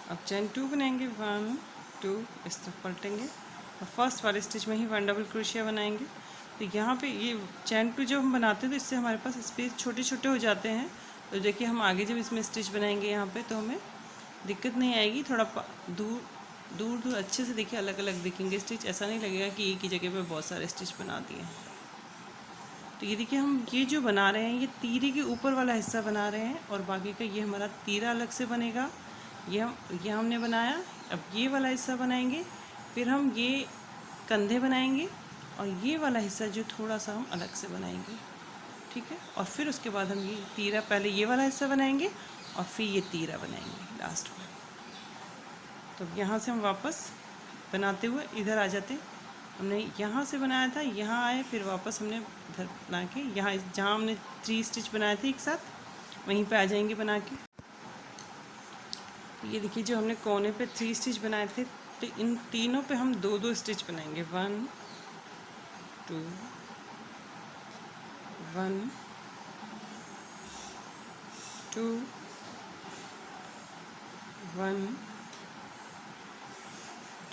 अब चैन 2 बनाएंगे, 1 2 इस तरफ पलटेंगे और फर्स्ट वाले स्टिच में ही 1 डबल क्रोशिया बनाएंगे। तो यहाँ पे ये चैन 2 जब हम बनाते हैं तो इससे हमारे पास स्पेस छोटे छोटे हो जाते हैं। तो देखिए हम आगे जब इसमें स्टिच बनाएंगे यहाँ पे तो हमें दिक्कत नहीं आएगी। थोड़ा दूर दूर दूर अच्छे से देखिए अलग अलग दिखेंगे स्टिच, ऐसा नहीं लगेगा कि एक ही जगह पे बहुत सारे स्टिच बना दिए हैं। तो ये देखिए हम ये जो बना रहे हैं ये तीरे के ऊपर वाला हिस्सा बना रहे हैं और बाकी का ये हमारा तीरा अलग से बनेगा। ये हमने बनाया। अब ये वाला हिस्सा बनाएंगे, फिर हम ये कंधे बनाएंगे और ये वाला हिस्सा जो थोड़ा सा हम अलग से बनाएंगे, ठीक है। और फिर उसके बाद हम ये तीरा, पहले ये वाला हिस्सा बनाएंगे और फिर ये तीरा बनाएंगे लास्ट में। तो यहाँ से हम वापस बनाते हुए इधर आ जाते हैं। हमने यहाँ से बनाया था, यहाँ आए, फिर वापस हमने इधर बना के यहाँ जहाँ हमने 3 स्टिच बनाए थे एक साथ वहीं पे आ जाएंगे बना के। ये देखिए जो हमने कोने पे 3 स्टिच बनाए थे तो इन तीनों पे हम 2-2 स्टिच बनाएंगे, 1 2 1 2 1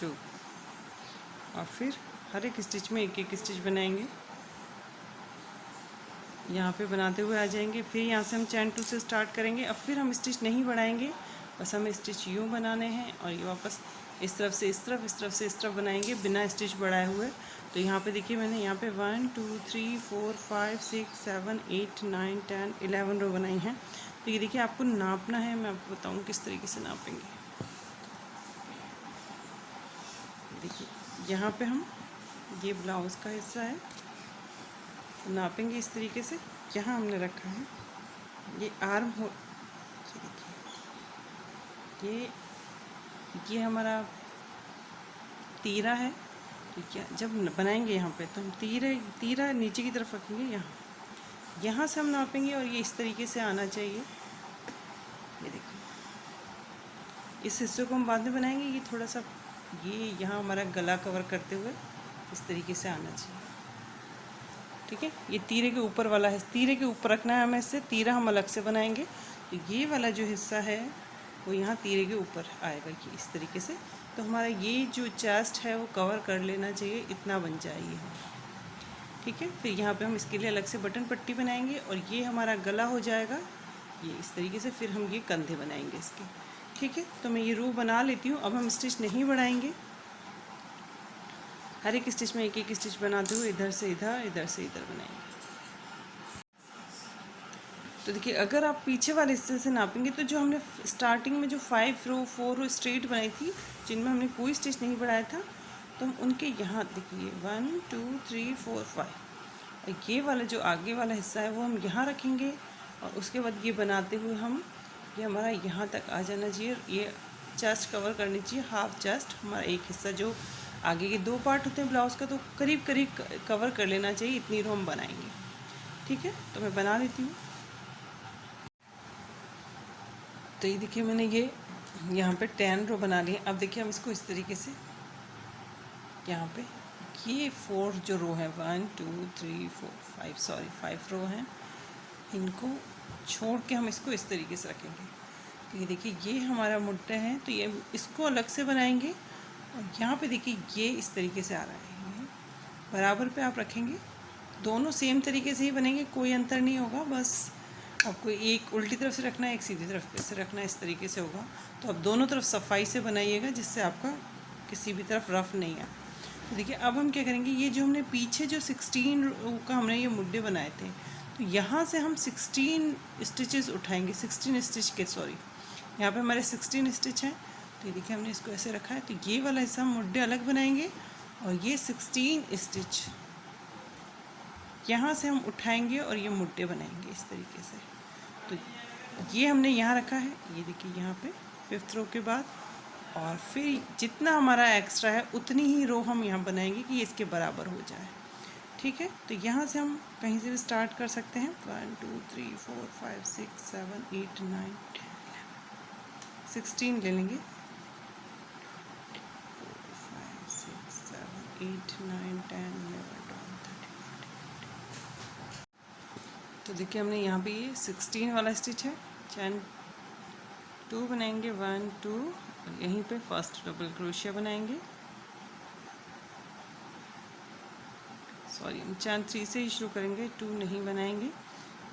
2 और फिर हर एक स्टिच में एक एक स्टिच बनाएंगे। यहाँ पे बनाते हुए आ जाएंगे। फिर यहाँ से हम चैन 2 से स्टार्ट करेंगे। अब फिर हम स्टिच नहीं बढ़ाएंगे, बस हमें स्टिच यूँ बनाने हैं और ये वापस इस तरफ से इस तरफ, इस तरफ से इस तरफ बनाएंगे बिना स्टिच बढ़ाए हुए। तो यहाँ पे देखिए मैंने यहाँ पे 1 2 3 4 5 6 7 8 9 10 11 रो बनाई हैं। तो ये देखिए आपको नापना है, मैं आपको बताऊँ किस तरीके से नापेंगे। देखिए यहाँ पे हम ये ब्लाउज़ का हिस्सा है, नापेंगे इस तरीके से। यहाँ हमने रखा है ये आर्म हो, ये हमारा तीरा है। ठीक है, जब बनाएंगे यहाँ पे तो हम तीरा नीचे की तरफ रखेंगे, यहाँ से हम नापेंगे और ये इस तरीके से आना चाहिए। ये देखिए इस हिस्से को हम बाद में बनाएंगे। ये थोड़ा सा ये यहाँ हमारा गला कवर करते हुए इस तरीके से आना चाहिए, ठीक है। ये तीरे के ऊपर वाला है, तीरे के ऊपर रखना है हमें, इससे तीरा हम अलग से बनाएंगे। तो ये वाला जो हिस्सा है वो यहाँ तीरे के ऊपर आएगा, ये इस तरीके से। तो हमारा ये जो चेस्ट है वो कवर कर लेना चाहिए, इतना बन जाएगी, ठीक है। फिर यहाँ पे हम इसके लिए अलग से बटन पट्टी बनाएंगे और ये हमारा गला हो जाएगा ये इस तरीके से। फिर हम ये कंधे बनाएंगे इसके, ठीक है। तो मैं ये रो बना लेती हूँ। अब हम स्टिच नहीं बढ़ाएंगे, हर एक स्टिच में एक एक स्टिच बनाते हुए इधर से इधर से इधर बनाएंगे। तो देखिए अगर आप पीछे वाले हिस्से से नापेंगे तो जो हमने स्टार्टिंग में जो 5 रो 4 रो स्ट्रेट बनाई थी जिनमें हमने कोई स्टिच नहीं बढ़ाया था, तो हम उनके यहाँ देखिए 1 2 3 4 5 और ये वाला जो आगे वाला हिस्सा है वो हम यहाँ रखेंगे और उसके बाद ये बनाते हुए हम ये हमारा यहाँ तक आ जाना चाहिए। ये चेस्ट कवर करनी चाहिए, हाफ चेस्ट हमारा एक हिस्सा जो आगे के 2 पार्ट होते हैं ब्लाउज़ का, तो करीब करीब कवर कर लेना चाहिए। इतनी रो हम बनाएंगे। ठीक है, तो मैं बना लेती हूँ। तो ये देखिए मैंने ये यहाँ पे 10 रो बना लिए। अब देखिए हम इसको इस तरीके से यहाँ पे ये 4 जो रो है 1 2 3 4 5 सॉरी 5 रो हैं, इनको छोड़ के हम इसको इस तरीके से रखेंगे। तो ये देखिए ये हमारा मुड्डा है, तो ये इसको अलग से बनाएंगे और यहाँ पे देखिए ये इस तरीके से आ रहा है, बराबर पे आप रखेंगे। दोनों सेम तरीके से ही बनेंगे, कोई अंतर नहीं होगा। बस आपको एक उल्टी तरफ से रखना है, एक सीधी तरफ से रखना है, इस तरीके से होगा। तो आप दोनों तरफ सफाई से बनाइएगा जिससे आपका किसी भी तरफ रफ नहीं आए। तो देखिए अब हम क्या करेंगे, ये जो हमने पीछे जो 16 का हमने ये मुड्डे बनाए थे, तो यहाँ से हम 16 स्टिचेस उठाएंगे। 16 स्टिच के सॉरी यहाँ पे हमारे 16 स्टिच हैं। तो ये देखिए हमने इसको ऐसे रखा है, तो ये वाला हिस्सा हम मुड्डे अलग बनाएंगे और ये 16 स्टिच यहाँ से हम उठाएंगे और ये मुड्डे बनाएंगे इस तरीके से। तो ये हमने यहाँ रखा है, ये देखिए यहाँ पे 5th रो के बाद, और फिर जितना हमारा एक्स्ट्रा है उतनी ही रो हम यहाँ बनाएंगे कि ये इसके बराबर हो जाए। ठीक है, तो यहाँ से हम कहीं से भी स्टार्ट कर सकते हैं। 1 2 3 4 5 6 7 8 9 10 16 ले लेंगे। 4 5 6 7 8 9 10 11 12 13 14। तो देखिए हमने यहाँ पे ये 16 वाला स्टिच है, चैन 2 बनाएंगे 1 2, यहीं पे फर्स्ट डबल क्रोशिया बनाएंगे। सॉरी हम चैन 3 से ही शुरू करेंगे, 2 नहीं बनाएंगे।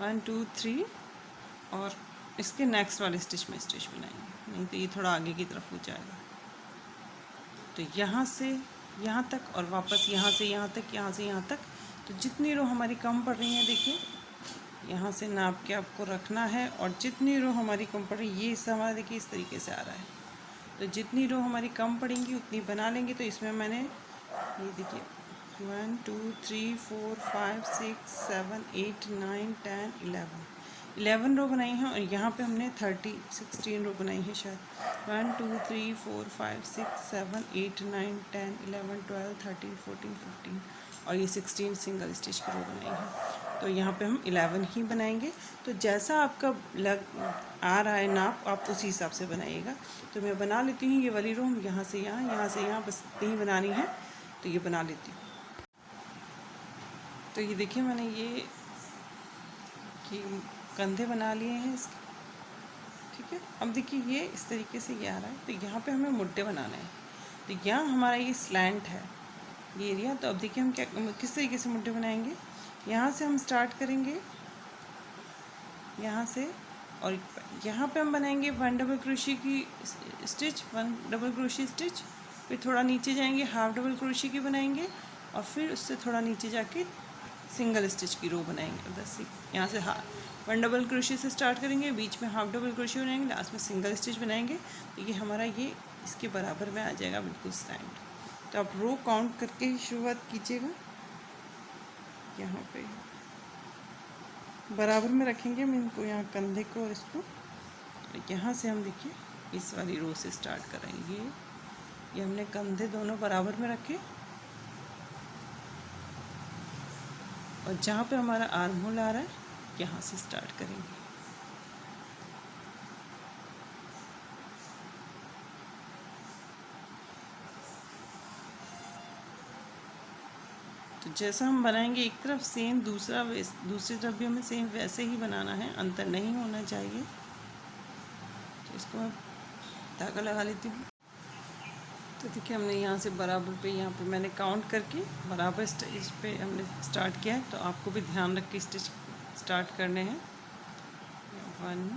1 2 3 और इसके नेक्स्ट वाले स्टिच में स्टिच बनाएंगे, नहीं तो ये थोड़ा आगे की तरफ हो जाएगा। तो यहाँ से यहाँ तक और वापस यहाँ से यहाँ तक, यहाँ से यहाँ तक। तो जितनी रो हमारी कम पड़ रही है देखिए यहाँ से नाप के आपको रखना है, और जितनी रो हमारी कम पड़ रही है ये हिस्सा हमारा देखिए इस तरीके से आ रहा है। तो जितनी रो हमारी कम पड़ेंगी उतनी बना लेंगे। तो इसमें मैंने ये देखिए 1 2 3 4 5 6 7 8 9 10 11 रो बनाई हैं, और यहाँ पे हमने 16 रो बनाई है शायद। 1 2 3 4 5 6 7 8 9 10 11 12 13 14 15 और ये 16 सिंगल स्टिच की रो बनाई है। तो यहाँ पे हम 11 ही बनाएंगे। तो जैसा आपका लग आ रहा है नाप, आप उसी हिसाब से बनाइएगा। तो मैं बना लेती हूँ ये वाली रो, यहाँ से यहाँ बस इतनी बनानी है, तो ये बना लेती हूँ। तो ये देखिए मैंने ये कंधे बना लिए हैं इसके। ठीक है, अब देखिए ये इस तरीके से ये आ रहा है, तो यहाँ पे हमें मुड्डे बनाना है। तो यहाँ हमारा ये स्लैंट है ये एरिया। तो अब देखिए हम क्या किस तरीके से मुड्डे बनाएंगे। यहाँ से हम स्टार्ट करेंगे, यहाँ से, और यहाँ पे हम बनाएंगे 1 डबल क्रोशिया की स्टिच, 1 डबल क्रोशिया स्टिच, फिर थोड़ा नीचे जाएंगे हाफ डबल क्रोशिया की बनाएंगे, और फिर उससे थोड़ा नीचे जाके सिंगल स्टिच की रो बनाएंगे। बस यहाँ से 1 डबल क्रोशिया से स्टार्ट करेंगे, बीच में हाफ डबल क्रोशिया बनाएंगे, लास्ट में सिंगल स्टिच बनाएंगे। तो ये हमारा ये इसके बराबर में आ जाएगा बिल्कुल स्टैंड। तो आप रो काउंट करके ही शुरुआत कीजिएगा। यहाँ पे बराबर में रखेंगे हम इनको, यहाँ कंधे को और इसको। यहाँ से हम देखिए इस वाली रो से स्टार्ट करेंगे। ये हमने कंधे दोनों बराबर में रखे, और जहाँ पे हमारा आर्म होल आ रहा है यहाँ से स्टार्ट करेंगे। तो जैसा हम बनाएंगे एक तरफ सेम, दूसरी तरफ भी हमें सेम वैसे ही बनाना है, अंतर नहीं होना चाहिए। तो इसको मैं धागा लगा लेती हूँ। तो देखिए हमने यहाँ से बराबर पे, यहाँ पे मैंने काउंट करके बराबर स्टिच पे हमने स्टार्ट किया है। तो आपको भी ध्यान रख के स्टिच स्टार्ट करने हैं। 1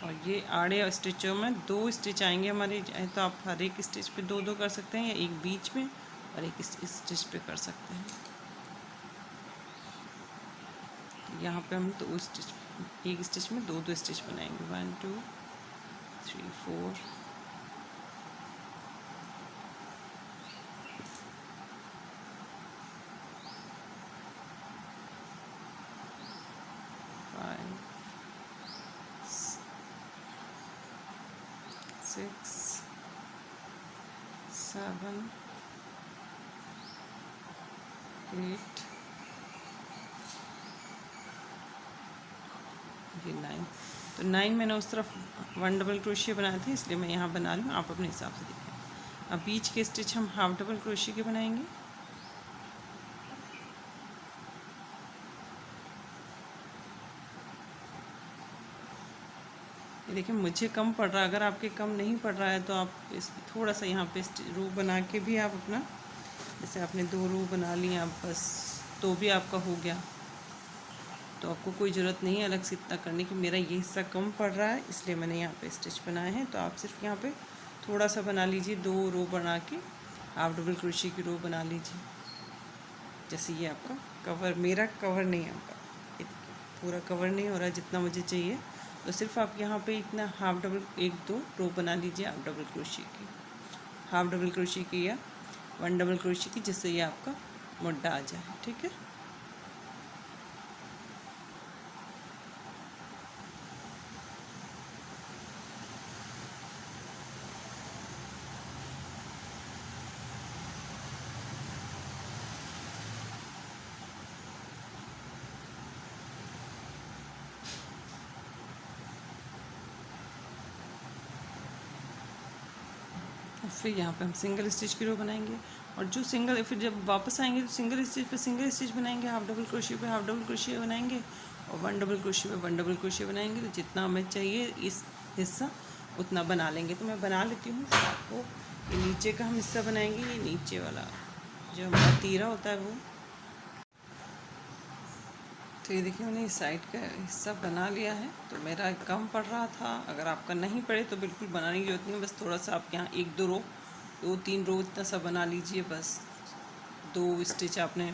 और ये आड़े स्टिचों में 2 स्टिच आएंगे हमारे, तो आप हर एक स्टिच पे 2 2 कर सकते हैं, या एक बीच में और एक इस स्टिच पे कर सकते हैं। यहाँ पे हम 2 स्टिच, एक स्टिच में 2 2 स्टिच बनाएंगे। 1 2 3 4 5 6 7 8 ये 9। तो 9 मैंने उस तरफ 1 डबल क्रोशिया बनाए थे, इसलिए मैं यहाँ बना रही हूँ, आप अपने हिसाब से देखें। अब बीच के स्टिच हम हाफ डबल क्रोशिया के बनाएंगे। ये देखिए मुझे कम पड़ रहा है, अगर आपके कम नहीं पड़ रहा है तो आप इस थोड़ा सा यहाँ पे रो बना के भी आप अपना, जैसे आपने 2 रो बना ली आप बस, तो भी आपका हो गया। तो आपको कोई ज़रूरत नहीं है अलग से इतना करने की। मेरा ये हिस्सा कम पड़ रहा है इसलिए मैंने यहाँ पे स्टिच बनाए हैं, तो आप सिर्फ यहाँ पे थोड़ा सा बना लीजिए, 2 रो बना के हाफ डबल क्रोशिया की रो बना लीजिए। जैसे ये आपका कवर, मेरा कवर नहीं है आपका, पूरा कवर नहीं हो रहा जितना मुझे चाहिए, तो सिर्फ आप यहाँ पे इतना हाफ डबल 1 2 रो बना लीजिए हाफ डबल क्रोशिया की, हाफ डबल क्रोशिया की या 1 डबल क्रोशिया की, जिससे ये आपका मुड्ढा आ जाए। ठीक है, फिर यहाँ पे हम सिंगल स्टिच की रो बनाएंगे, और जो सिंगल, फिर जब वापस आएंगे तो सिंगल स्टिच पे सिंगल स्टिच बनाएंगे, हाफ डबल क्रोशिया पे हाफ डबल क्रोशिया बनाएंगे, और 1 डबल क्रोशिया पे 1 डबल क्रोशिया बनाएंगे। तो जितना हमें चाहिए इस हिस्सा उतना बना लेंगे। तो मैं बना लेती हूँ आपको। ये नीचे का हम हिस्सा बनाएंगे, ये नीचे वाला जो हमारा तीरा होता है वो। तो ये देखिए मैंने इस साइड का हिस्सा बना लिया है। तो मेरा कम पड़ रहा था, अगर आपका नहीं पड़े तो बिल्कुल बनाने की जरूरत नहीं, बस थोड़ा सा आप यहाँ 1 2 रो 2 3 रो इतना सा बना लीजिए बस। 2 स्टिच आपने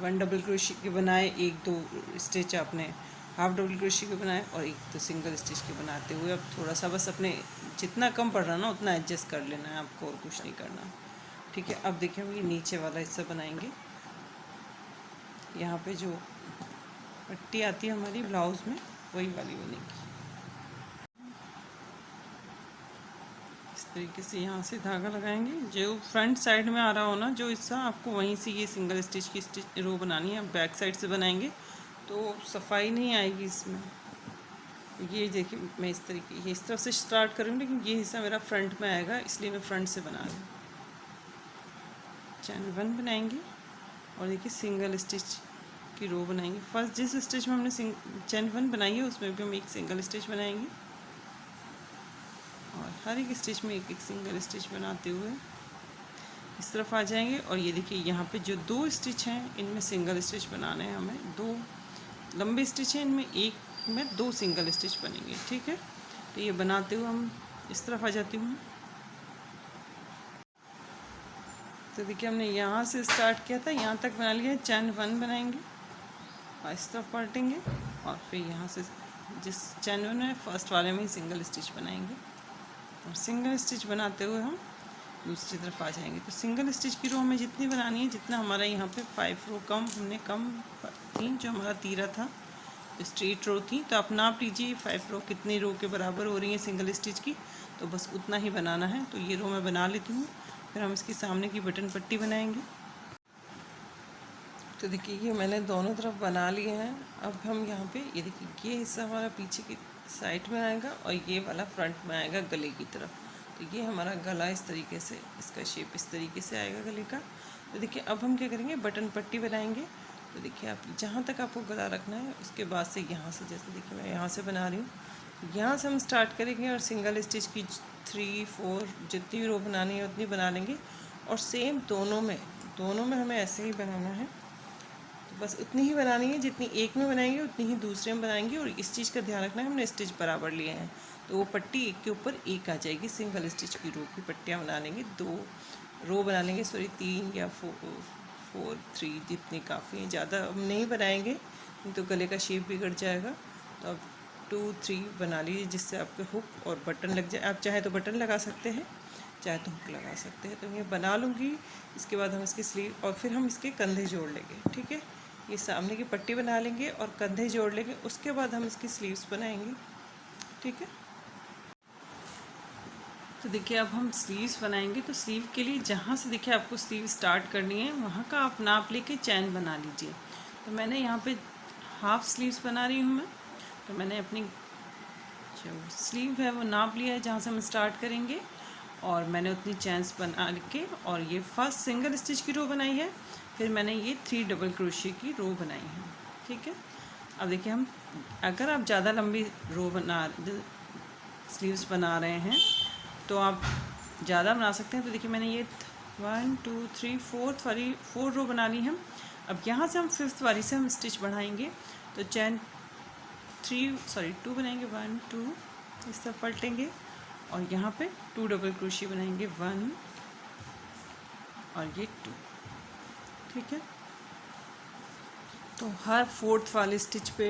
1 डबल क्रोशिया के बनाए, 1 2 स्टिच आपने हाफ डबल क्रोशिया के बनाए, और 1 तो सिंगल स्टिच के बनाते हुए अब थोड़ा सा बस अपने जितना कम पड़ रहा ना उतना एडजस्ट कर लेना है आपको, और कुछ नहीं करना। ठीक है, अब देखिए हम ये नीचे वाला हिस्सा बनाएंगे। यहाँ पे जो पट्टी आती है हमारी ब्लाउज़ में वही वाली बनेगी। इस तरीके से यहाँ से धागा लगाएंगे, जो फ्रंट साइड में आ रहा हो ना जो हिस्सा, आपको वहीं से ये सिंगल स्टिच की स्टिच रो बनानी है। बैक साइड से बनाएंगे तो सफाई नहीं आएगी इसमें। ये देखिए मैं इस तरीके, ये इस तरफ से स्टार्ट करूँगी, लेकिन ये हिस्सा मेरा फ्रंट में आएगा इसलिए मैं फ्रंट से बना रही हूँ। चैन 1 बनाएंगे, और देखिए सिंगल स्टिच की रो बनाएंगे। फर्स्ट जिस स्टिच में हमने चैन 1 बनाई है उसमें भी हम एक सिंगल स्टिच बनाएंगे, और हर एक स्टिच में एक एक सिंगल स्टिच बनाते हुए इस तरफ आ जाएंगे। और ये देखिए यहाँ पे जो 2 स्टिच हैं इनमें सिंगल स्टिच बनाने हैं हमें। 2 लंबे स्टिच हैं, इनमें एक में 2 सिंगल स्टिच बनेंगे। ठीक है, तो ये बनाते हुए हम इस तरफ आ जाती हूँ। तो देखिए हमने यहाँ से स्टार्ट किया था, यहाँ तक बना लिया। चैन 1 बनाएंगे और इस तरफ पलटेंगे, और फिर यहाँ से जिस चैन 1 में फर्स्ट वाले में ही सिंगल स्टिच बनाएंगे, और सिंगल स्टिच बनाते हुए हम दूसरी तरफ आ जाएंगे। तो सिंगल स्टिच की रो हमें जितनी बनानी है, जितना हमारा यहाँ पे 5 रो हमने कम थी, जो हमारा तीरा था स्ट्रेट रो थी। तो आप नाप लीजिए 5 रो कितनी रो के बराबर हो रही है सिंगल स्टिच की, तो बस उतना ही बनाना है। तो ये रो मैं बना लेती हूँ, फिर हम इसकी सामने की बटन पट्टी बनाएंगे। तो देखिए ये मैंने दोनों तरफ बना लिए हैं। अब हम यहाँ पे ये देखिए ये हिस्सा हमारा पीछे की साइड में आएगा, और ये वाला फ्रंट में आएगा गले की तरफ। तो ये हमारा गला इस तरीके से, इसका शेप इस तरीके से आएगा गले का। तो देखिए अब हम क्या करेंगे, बटन पट्टी बनाएंगे। तो देखिए आप जहाँ तक आपको गला रखना है उसके बाद से यहाँ से, जैसे देखिए मैं यहाँ से बना रही हूँ, यहाँ से हम स्टार्ट करेंगे और सिंगल स्टिच की 3 4 जितनी रो बनानी है उतनी बना लेंगे। और सेम दोनों में हमें ऐसे ही बनाना है। तो बस उतनी ही बनानी है जितनी एक में बनाएंगे उतनी ही दूसरे में बनाएंगे। और इस चीज़ का ध्यान रखना है, हमने स्टिच बराबर लिए हैं। तो वो पट्टी एक के ऊपर एक आ जाएगी। सिंगल स्टिच की रो की पट्टियाँ बना लेंगे, 2 रो बना लेंगे, सॉरी 3 या 4 3 जितनी काफ़ी हैं, ज़्यादा हम नहीं बनाएंगे नहीं तो गले का शेप बिगड़ जाएगा। तो अब 2 3 बना लीजिए जिससे आपके हुक और बटन लग जाए। आप चाहे तो बटन लगा सकते हैं, चाहे तो हुक लगा सकते हैं। तो ये बना लूँगी, इसके बाद हम इसकी स्लीव और फिर हम इसके कंधे जोड़ लेंगे। ठीक है, ये सामने की पट्टी बना लेंगे और कंधे जोड़ लेंगे, उसके बाद हम इसकी स्लीव्स बनाएंगे। ठीक है, तो देखिए अब हम स्लीव्स बनाएंगे। तो स्लीव के लिए जहाँ से देखिए आपको स्लीव स्टार्ट करनी है वहाँ का आप नाप लेके चैन बना लीजिए। तो मैंने यहाँ पे हाफ स्लीव्स बना रही हूँ मैं। तो मैंने अपनी जो स्लीव है वो नाप लिया है जहाँ से हम स्टार्ट करेंगे, और मैंने उतनी चैन्स बना के और ये फर्स्ट सिंगल स्टिच की रो बनाई है, फिर मैंने ये 3 डबल क्रोशिया की रो बनाई है। ठीक है, अब देखिए हम अगर आप ज़्यादा लंबी रो स्लीव्स बना रहे हैं तो आप ज़्यादा बना सकते हैं। तो देखिए मैंने ये 1 2 3 4 रो बना ली हम। अब यहाँ से हम 5th वाली से हम स्टिच बढ़ाएंगे। तो चैन 2 बनाएंगे, 1 2 इस तरह पलटेंगे और यहाँ पे 2 डबल क्रोशिया बनाएंगे, 1 और ये 2। ठीक है, तो हर 4th वाले स्टिच पे,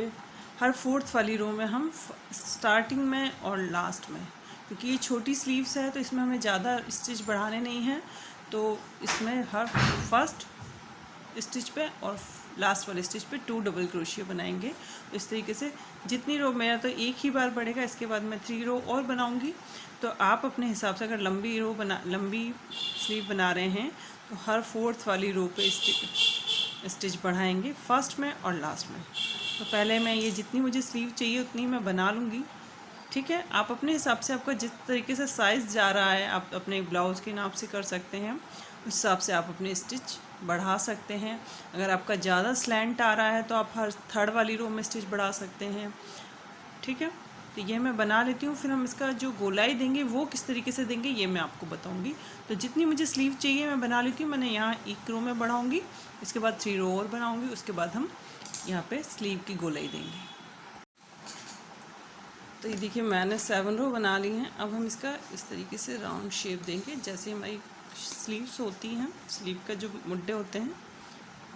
हर 4th वाली रो में हम स्टार्टिंग में और लास्ट में, क्योंकि ये छोटी स्लीव्स है तो इसमें हमें ज़्यादा स्टिच बढ़ाने नहीं हैं, तो इसमें हर फर्स्ट स्टिच पे और लास्ट वाले स्टिच पे 2 डबल क्रोशिया बनाएंगे। तो इस तरीके से जितनी रो, मेरा तो एक ही बार बढ़ेगा, इसके बाद मैं 3 रो और बनाऊंगी। तो आप अपने हिसाब से अगर लंबी स्लीव बना रहे हैं तो हर 4th वाली रो पे स्टिच बढ़ाएंगे, फर्स्ट में और लास्ट में। तो पहले मैं ये जितनी मुझे स्लीव चाहिए उतनी मैं बना लूँगी। ठीक है, आप अपने हिसाब से, आपका जिस तरीके से साइज़ जा रहा है आप अपने ब्लाउज़ के नाप से कर सकते हैं, उस हिसाब से आप अपने स्टिच बढ़ा सकते हैं। अगर आपका ज़्यादा स्लैंट आ रहा है तो आप हर 3rd वाली रो में स्टिच बढ़ा सकते हैं। ठीक है, तो ये मैं बना लेती हूँ, फिर हम इसका जो गोलाई देंगे वो किस तरीके से देंगे ये मैं आपको बताऊँगी। तो जितनी मुझे स्लीव चाहिए मैं बना लेती हूँ। मैंने यहाँ 1 रो में बढ़ाऊँगी, इसके बाद 3 रो और बनाऊँगी, उसके बाद हम यहाँ पे स्लीव की गोलाई देंगे। तो ये देखिए मैंने 7 रो बना ली हैं। अब हम इसका इस तरीके से राउंड शेप देंगे जैसे हमारी स्लीव्स होती हैं, स्लीव का जो मुड्डे होते हैं।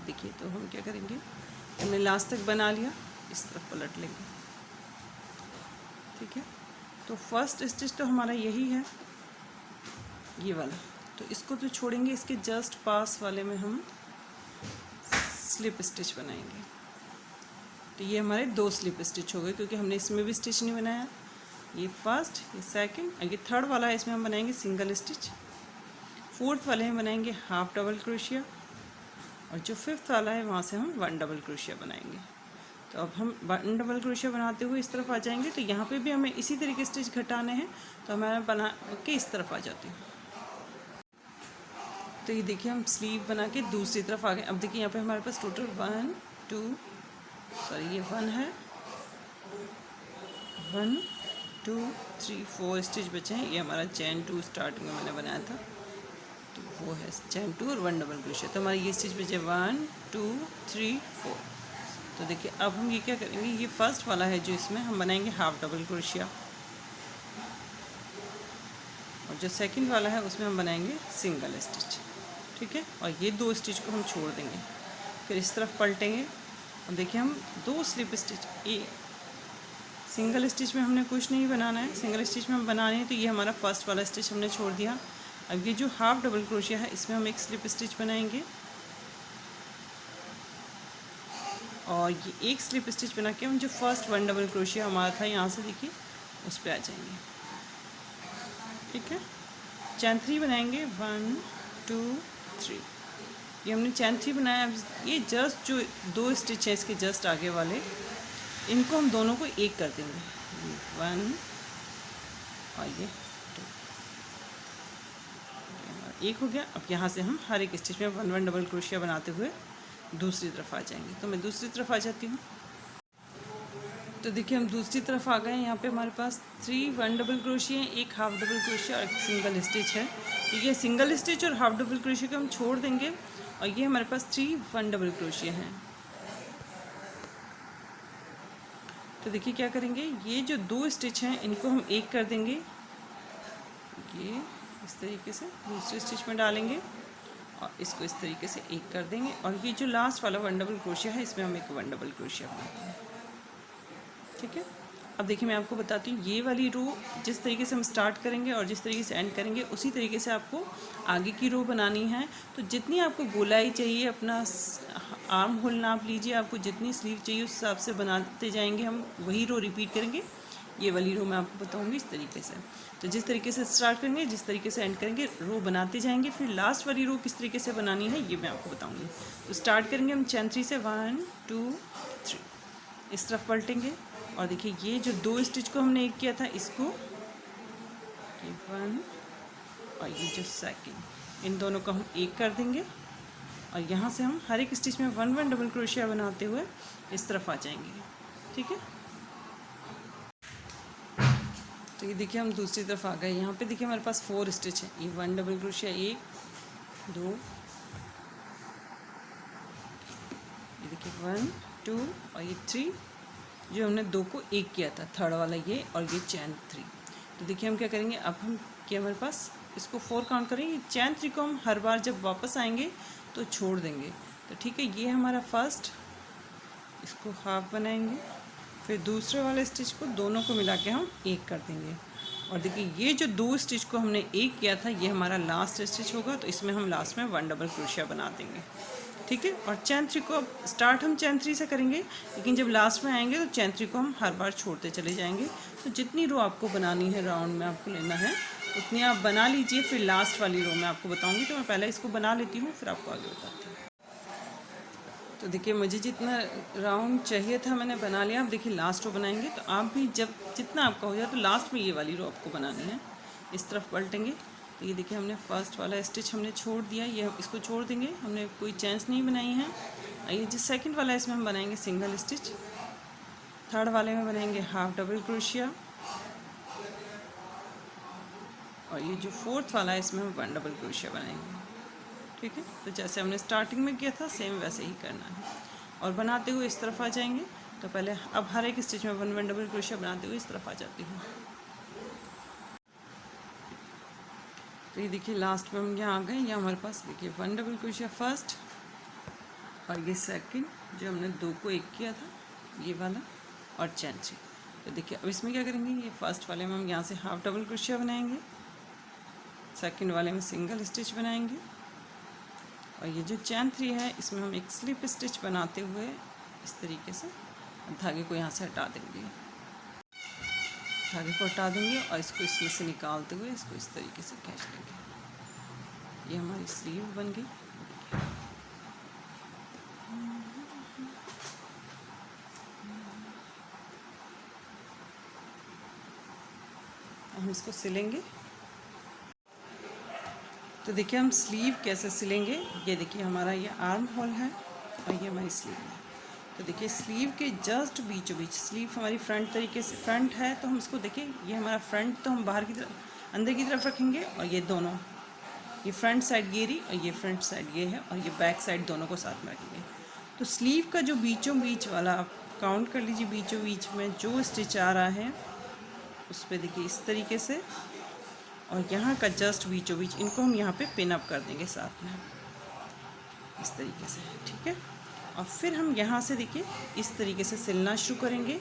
देखिए तो हम क्या करेंगे, हमने लास्ट तक बना लिया, इस तरफ पलट लेंगे। ठीक है, तो फर्स्ट स्टिच तो हमारा यही है, ये वाला। तो इसको तो छोड़ेंगे, इसके जस्ट पास वाले में हम स्लिप स्टिच बनाएंगे। तो ये हमारे 2 स्लिप स्टिच हो गए, क्योंकि हमने इसमें भी स्टिच नहीं बनाया। ये फर्स्ट, ये सेकंड और ये 3rd वाला है, इसमें हम बनाएंगे सिंगल स्टिच। 4th वाले में बनाएंगे हाफ डबल क्रोशिया, और जो 5th वाला है वहाँ से हम 1 डबल क्रोशिया बनाएंगे। तो अब हम 1 डबल क्रोशिया बनाते हुए इस तरफ आ जाएंगे। तो यहाँ पे भी हमें इसी तरीके स्टिच घटाने हैं, तो मैं बना के इस तरफ आ जाती हूँ। तो ये देखिए हम स्लीव बना के दूसरी तरफ आ गए। अब देखिए यहाँ पे हमारे पास टोटल 1 2 3 4 स्टिच बचे हैं। ये हमारा चैन 2 स्टार्टिंग में मैंने बनाया था, तो वो है चैन 2 और 1 डबल क्रोशिया। तो हमारे ये स्टिच बचे 1 2 3 4। तो देखिए अब हम ये क्या करेंगे, ये फर्स्ट वाला है जो इसमें हम बनाएंगे हाफ डबल क्रोशिया, और जो सेकंड वाला है उसमें हम बनाएंगे सिंगल स्टिच। ठीक है, और ये 2 स्टिच को हम छोड़ देंगे, फिर इस तरफ पलटेंगे। अब देखिए हम 2 स्लिप स्टिच, ये सिंगल स्टिच में हमने कुछ नहीं बनाना है, सिंगल स्टिच में हम बनाने हैं। तो ये हमारा फर्स्ट वाला स्टिच हमने छोड़ दिया। अब ये जो हाफ डबल क्रोशिया है इसमें हम एक स्लिप स्टिच बनाएंगे, और ये एक स्लिप स्टिच बना के हम जो फर्स्ट 1 डबल क्रोशिया हमारा था यहाँ से देखिए उस पर आ जाएंगे। ठीक है, चैन 3 बनाएंगे, 1 2 3। ये हमने चैन 3 बनाया। ये जस्ट जो 2 स्टिच है इसके जस्ट आगे वाले, इनको हम दोनों को एक कर देंगे, 1 और ये 2, एक हो गया। अब यहाँ से हम हर एक स्टिच में 1 1 डबल क्रोशिया बनाते हुए दूसरी तरफ आ जाएंगे। तो मैं दूसरी तरफ आ जाती हूँ। तो देखिए हम दूसरी तरफ आ गए हैं। यहाँ पे हमारे पास 3 1 डबल क्रोशिया, एक हाफ डबल क्रोशिया और एक सिंगल स्टिच है। तो ये सिंगल स्टिच और हाफ डबल क्रोशिया को हम छोड़ देंगे, और ये हमारे पास 3 1 डबल क्रोशिया हैं। तो देखिए क्या करेंगे, ये जो 2 स्टिच हैं इनको हम एक कर देंगे, ये इस तरीके से दूसरे स्टिच में डालेंगे और इसको इस तरीके से एक कर देंगे, और ये जो लास्ट वाला 1 डबल क्रोशिया है इसमें हम एक 1 डबल क्रोशिया बनाते हैं। ठीक है, अब देखिए मैं आपको बताती हूँ, ये वाली रो जिस तरीके से हम स्टार्ट करेंगे और जिस तरीके से एंड करेंगे उसी तरीके से आपको आगे की रो बनानी है। तो जितनी आपको गोलाई चाहिए, अपना आर्म होल नाप लीजिए, आपको जितनी स्लीव चाहिए उस हिसाब से बनाते जाएंगे, हम वही रो रिपीट करेंगे। ये वाली रो मैं आपको बताऊंगी इस तरीके से। तो जिस तरीके से स्टार्ट करेंगे, जिस तरीके से एंड करेंगे, रो बनाते जाएंगे। फिर लास्ट वाली रो किस तरीके से बनानी है ये मैं आपको बताऊंगी। तो स्टार्ट करेंगे हम चैन 3 से, 1 2 3, इस तरफ पलटेंगे और देखिए ये जो 2 स्टिच को हमने एक किया था, इसको ये 1 और ये जो सेकंड, इन दोनों को हम एक कर देंगे और यहाँ से हम हर एक स्टिच में 1 1 डबल क्रोशिया बनाते हुए इस तरफ आ जाएंगे। ठीक है, तो ये देखिए हम दूसरी तरफ आ गए। यहाँ पे देखिए हमारे पास 4 स्टिच है, ये 1 डबल क्रोशिया, 1 2, ये देखिए 1 2 और ये 3, जो हमने 2 को एक किया था, थर्ड वाला ये, और ये चैन 3। तो देखिए हम क्या करेंगे, अब हम क्या हमारे पास इसको 4 काउंट करेंगे, चैन 3 को हम हर बार जब वापस आएंगे तो छोड़ देंगे। तो ठीक है, ये हमारा फर्स्ट, इसको हाफ बनाएंगे, फिर दूसरे वाले स्टिच को दोनों को मिला के हम एक कर देंगे। और देखिए ये जो 2 स्टिच को हमने एक किया था ये हमारा लास्ट स्टिच होगा, तो इसमें हम लास्ट में 1 डबल क्रोशिया बना देंगे। ठीक है, और चैन 3 को अब स्टार्ट हम चैन 3 से करेंगे, लेकिन जब लास्ट में आएंगे तो चैन 3 को हम हर बार छोड़ते चले जाएंगे। तो जितनी रो आपको बनानी है राउंड में आपको लेना है उतनी आप बना लीजिए, फिर लास्ट वाली रो मैं आपको बताऊंगी। तो मैं पहले इसको बना लेती हूँ, फिर आपको आगे बताती हूँ। तो देखिए मुझे जितना राउंड चाहिए था मैंने बना लिया। अब देखिए लास्ट रो बनाएंगे, तो आप भी जब जितना आपका हो जाए तो लास्ट में ये वाली रो आपको बनानी है। इस तरफ पलटेंगे तो ये देखिए हमने फर्स्ट वाला स्टिच हमने छोड़ दिया, ये इसको छोड़ देंगे, हमने कोई चेन्स नहीं बनाई है। ये जो सेकंड वाला है इसमें हम बनाएंगे सिंगल स्टिच, थर्ड वाले में बनाएंगे हाफ डबल क्रोशिया, और ये जो फोर्थ वाला है इसमें हम 1 डबल क्रोशिया बनाएंगे। ठीक है, तो जैसे हमने स्टार्टिंग में किया था सेम वैसे ही करना है, और बनाते हुए इस तरफ आ जाएंगे। तो पहले अब हर एक स्टिच में 1 1 डबल क्रोशिया बनाते हुए इस तरफ आ जाती हूँ। तो ये देखिए लास्ट में हम यहाँ आ गए, यहाँ हमारे पास देखिए 1 डबल क्रोशिया फर्स्ट, और ये सेकंड जो हमने 2 को एक किया था ये वाला, और चैन 3। तो देखिए अब इसमें क्या करेंगे, ये फर्स्ट वाले में हम यहाँ से हाफ डबल क्रोशिया बनाएंगे, सेकंड वाले में सिंगल स्टिच बनाएंगे, और ये जो चैन 3 है इसमें हम एक स्लिप स्टिच बनाते हुए इस तरीके से धागे को यहाँ से हटा देंगे, धागे को हटा देंगे और इसको इसमें से निकालते हुए इसको इस तरीके से खींच लेंगे। ये हमारी स्लीव बन गई। हम इसको सिलेंगे। तो देखिए हम स्लीव कैसे सिलेंगे, ये देखिए हमारा ये आर्म होल है और ये हमारी स्लीव है। तो देखिए स्लीव के जस्ट बीचों बीच, स्लीव हमारी फ्रंट तरीके से फ्रंट है, तो हम इसको देखिए ये हमारा फ्रंट, तो हम बाहर की तरफ अंदर की तरफ रखेंगे, और ये दोनों, ये फ्रंट साइड ये रही और ये फ्रंट साइड ये है, और ये बैक साइड दोनों को साथ में रखेंगे। तो स्लीव का जो बीचों बीच वाला आप काउंट कर लीजिए, बीचों बीच में जो स्टिच आ रहा है उस पर देखिए इस तरीके से, और यहाँ का जस्ट बीचों बीच इनको हम यहाँ पे पिन अप कर देंगे साथ में इस तरीके से। ठीक है, और फिर हम यहाँ से देखिए इस तरीके से सिलना शुरू करेंगे,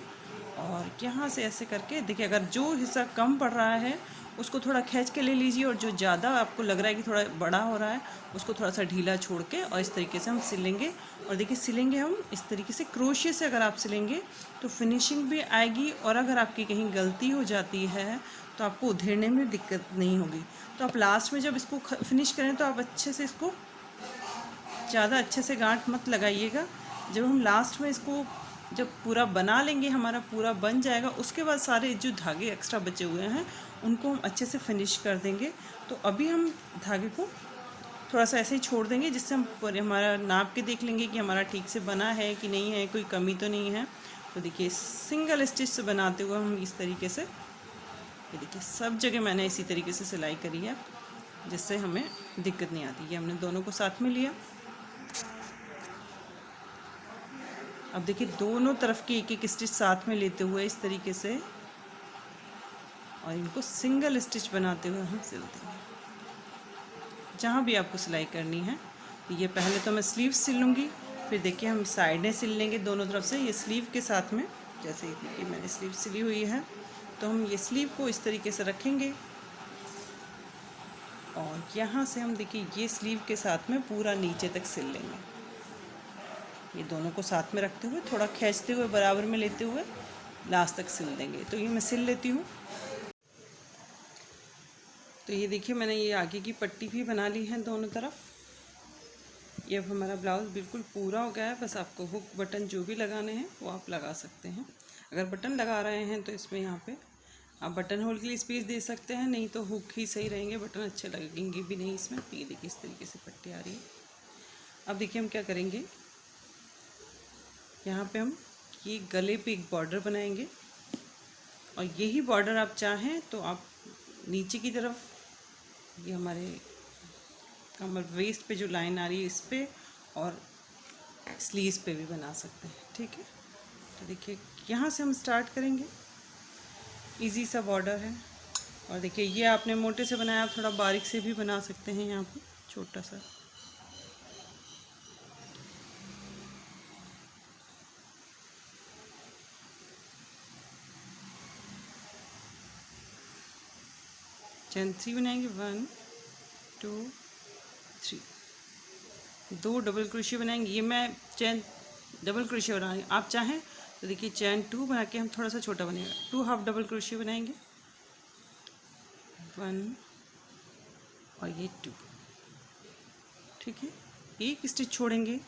और यहाँ से ऐसे करके देखिए अगर जो हिस्सा कम पड़ रहा है उसको थोड़ा खींच के ले लीजिए, और जो ज़्यादा आपको लग रहा है कि थोड़ा बड़ा हो रहा है उसको थोड़ा सा ढीला छोड़ के, और इस तरीके से हम सिलेंगे। और देखिए सिलेंगे हम इस तरीके से, क्रोशिया से अगर आप सिलेंगे तो फिनिशिंग भी आएगी, और अगर आपकी कहीं गलती हो जाती है तो आपको उधेड़ने में दिक्कत नहीं होगी। तो आप लास्ट में जब इसको फिनिश करें तो आप अच्छे से इसको, ज़्यादा अच्छे से गांठ मत लगाइएगा। जब हम लास्ट में इसको जब पूरा बना लेंगे, हमारा पूरा बन जाएगा, उसके बाद सारे जो धागे एक्स्ट्रा बचे हुए हैं उनको हम अच्छे से फिनिश कर देंगे। तो अभी हम धागे को थोड़ा सा ऐसे ही छोड़ देंगे, जिससे हम हमारा नाप के देख लेंगे कि हमारा ठीक से बना है कि नहीं है, कोई कमी तो नहीं है। तो देखिए सिंगल स्टिच से बनाते हुए हम इस तरीके से, ये देखिए सब जगह मैंने इसी तरीके से सिलाई करी है, जिससे हमें दिक्कत नहीं आती। ये हमने दोनों को साथ में लिया, अब देखिए दोनों तरफ की एक एक स्टिच साथ में लेते हुए इस तरीके से, और इनको सिंगल स्टिच बनाते हुए हम सिलते हैं जहाँ भी आपको सिलाई करनी है। ये पहले तो मैं स्लीव सिल लूँगी, फिर देखिए हम साइडें सिल लेंगे दोनों तरफ से। ये स्लीव के साथ में, जैसे कि मैंने स्लीव सिली हुई है, तो हम ये स्लीव को इस तरीके से रखेंगे और यहाँ से हम देखिए ये स्लीव के साथ में पूरा नीचे तक सिल लेंगे। ये दोनों को साथ में रखते हुए, थोड़ा खींचते हुए, बराबर में लेते हुए लास्ट तक सिल देंगे। तो ये मैं सिल लेती हूँ। तो ये देखिए मैंने ये आगे की पट्टी भी बना ली है दोनों तरफ। ये अब हमारा ब्लाउज़ बिल्कुल पूरा हो गया है। बस आपको हुक बटन जो भी लगाने हैं वो आप लगा सकते हैं। अगर बटन लगा रहे हैं तो इसमें यहाँ पे आप बटन होल के लिए स्पेस दे सकते हैं, नहीं तो हुक ही सही रहेंगे, बटन अच्छे लगेंगे भी नहीं इसमें। ये देखिए इस तरीके से पट्टी आ रही है। अब देखिए हम क्या करेंगे, यहाँ पे हम ये गले पे एक बॉर्डर बनाएंगे और यही बॉर्डर आप चाहें तो आप नीचे की तरफ, ये हमारे कमर वेस्ट पे जो लाइन आ रही है इस पे और स्लीव्स पे भी बना सकते हैं। ठीक है, तो देखिए यहाँ से हम स्टार्ट करेंगे। इजी सा बॉर्डर है और देखिए ये आपने मोटे से बनाया, आप थोड़ा बारीक से भी बना सकते हैं। यहाँ पे छोटा सा चैन 3 बनाएंगे, 1 2 3, 2 डबल क्रोशिया बनाएंगे। ये मैं चैन डबल क्रोशिया बना रही हूँ, आप चाहें तो देखिए चैन 2 बना के हम थोड़ा सा छोटा बनेगा, 2 हाफ डबल क्रोशिया बनाएंगे, 1 और ये 2। ठीक है, एक स्टिच छोड़ेंगे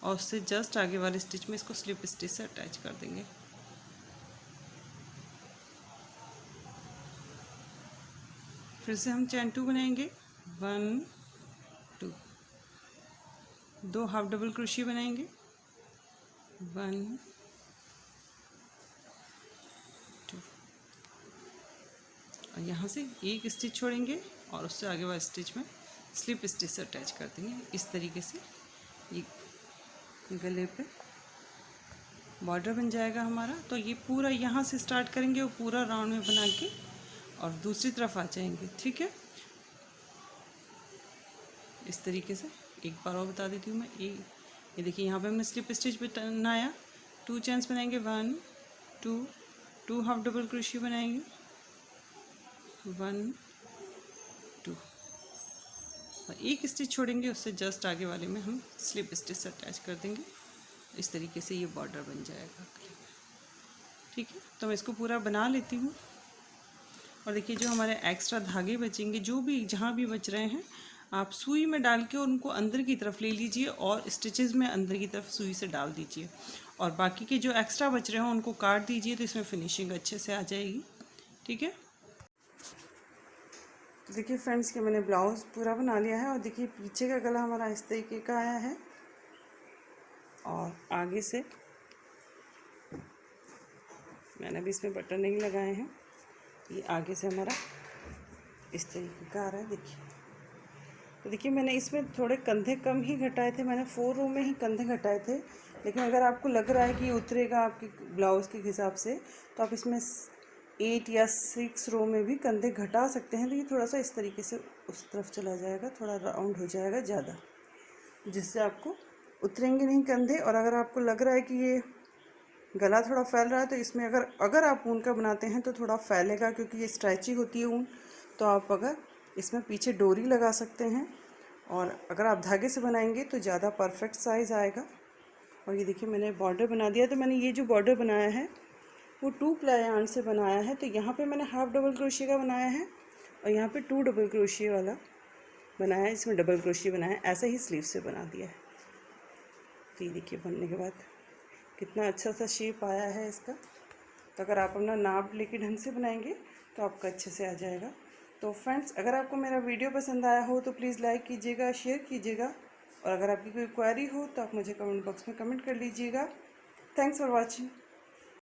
और उससे जस्ट आगे वाले स्टिच में इसको स्लिप स्टिच से अटैच कर देंगे। फिर से हम चैन 2 बनाएंगे, 1 2, 2 हाफ डबल क्रोशिया बनाएंगे, 1 2, और यहाँ से एक स्टिच छोड़ेंगे और उससे आगे वाले स्टिच में स्लिप स्टिच से अटैच कर देंगे। इस तरीके से ये गले पे बॉर्डर बन जाएगा हमारा। तो ये पूरा यहाँ से स्टार्ट करेंगे और पूरा राउंड में बना के और दूसरी तरफ आ जाएंगे। ठीक है, इस तरीके से एक बार और बता देती हूँ मैं। ये देखिए यहाँ पे हमने स्लिप स्टिच बनाया, 2 चेन्स बनाएंगे, 1 2, 2 हाफ डबल क्रोशिया बनाएंगे, 1 2 और एक स्टिच छोड़ेंगे, उससे जस्ट आगे वाले में हम स्लिप स्टिच से अटैच कर देंगे। इस तरीके से ये बॉर्डर बन जाएगा। ठीक है, तो मैं इसको पूरा बना लेती हूँ। और देखिए जो हमारे एक्स्ट्रा धागे बचेंगे, जो भी जहाँ भी बच रहे हैं, आप सुई में डाल के उनको अंदर की तरफ ले लीजिए और स्टिचेस में अंदर की तरफ सुई से डाल दीजिए, और बाकी के जो एक्स्ट्रा बच रहे हैं उनको काट दीजिए, तो इसमें फिनिशिंग अच्छे से आ जाएगी। ठीक है, देखिए फ्रेंड्स कि मैंने ब्लाउज़ पूरा बना लिया है और देखिए पीछे का गला हमारा इस तरीके का आया है और आगे से मैंने भी इसमें बटन नहीं लगाए हैं। ये आगे से हमारा इस तरीके का आ रहा है। देखिए, तो देखिए मैंने इसमें थोड़े कंधे कम ही घटाए थे, मैंने 4 रो में ही कंधे घटाए थे, लेकिन अगर आपको लग रहा है कि ये उतरेगा आपके ब्लाउज़ के हिसाब से तो आप इसमें 8 या 6 रो में भी कंधे घटा सकते हैं। तो ये थोड़ा सा इस तरीके से उस तरफ चला जाएगा, थोड़ा राउंड हो जाएगा ज़्यादा, जिससे आपको उतरेंगे नहीं कंधे। और अगर आपको लग रहा है कि ये गला थोड़ा फैल रहा है तो इसमें अगर आप ऊन का बनाते हैं तो थोड़ा फैलेगा, क्योंकि ये स्ट्रेची होती है ऊन। तो आप अगर इसमें पीछे डोरी लगा सकते हैं, और अगर आप धागे से बनाएंगे तो ज़्यादा परफेक्ट साइज़ आएगा। और ये देखिए मैंने बॉर्डर बना दिया। तो मैंने ये जो बॉर्डर बनाया है वो 2 प्लाई यार्न से बनाया है। तो यहाँ पे मैंने हाफ डबल क्रोशिया का बनाया है और यहाँ पे 2 डबल क्रोशिया वाला बनाया है, इसमें डबल क्रोशिया बनाया है, ऐसे ही स्लीव से बना दिया है। तो ये देखिए बनने के बाद कितना अच्छा सा शेप आया है इसका। तो अगर आप अपना नाप लेके ढंग से बनाएंगे तो आपका अच्छे से आ जाएगा। तो फ्रेंड्स, अगर आपको मेरा वीडियो पसंद आया हो तो प्लीज़ लाइक कीजिएगा, शेयर कीजिएगा, और अगर आपकी कोई क्वेरी हो तो आप मुझे कमेंट बॉक्स में कमेंट कर लीजिएगा। Thanks for watching.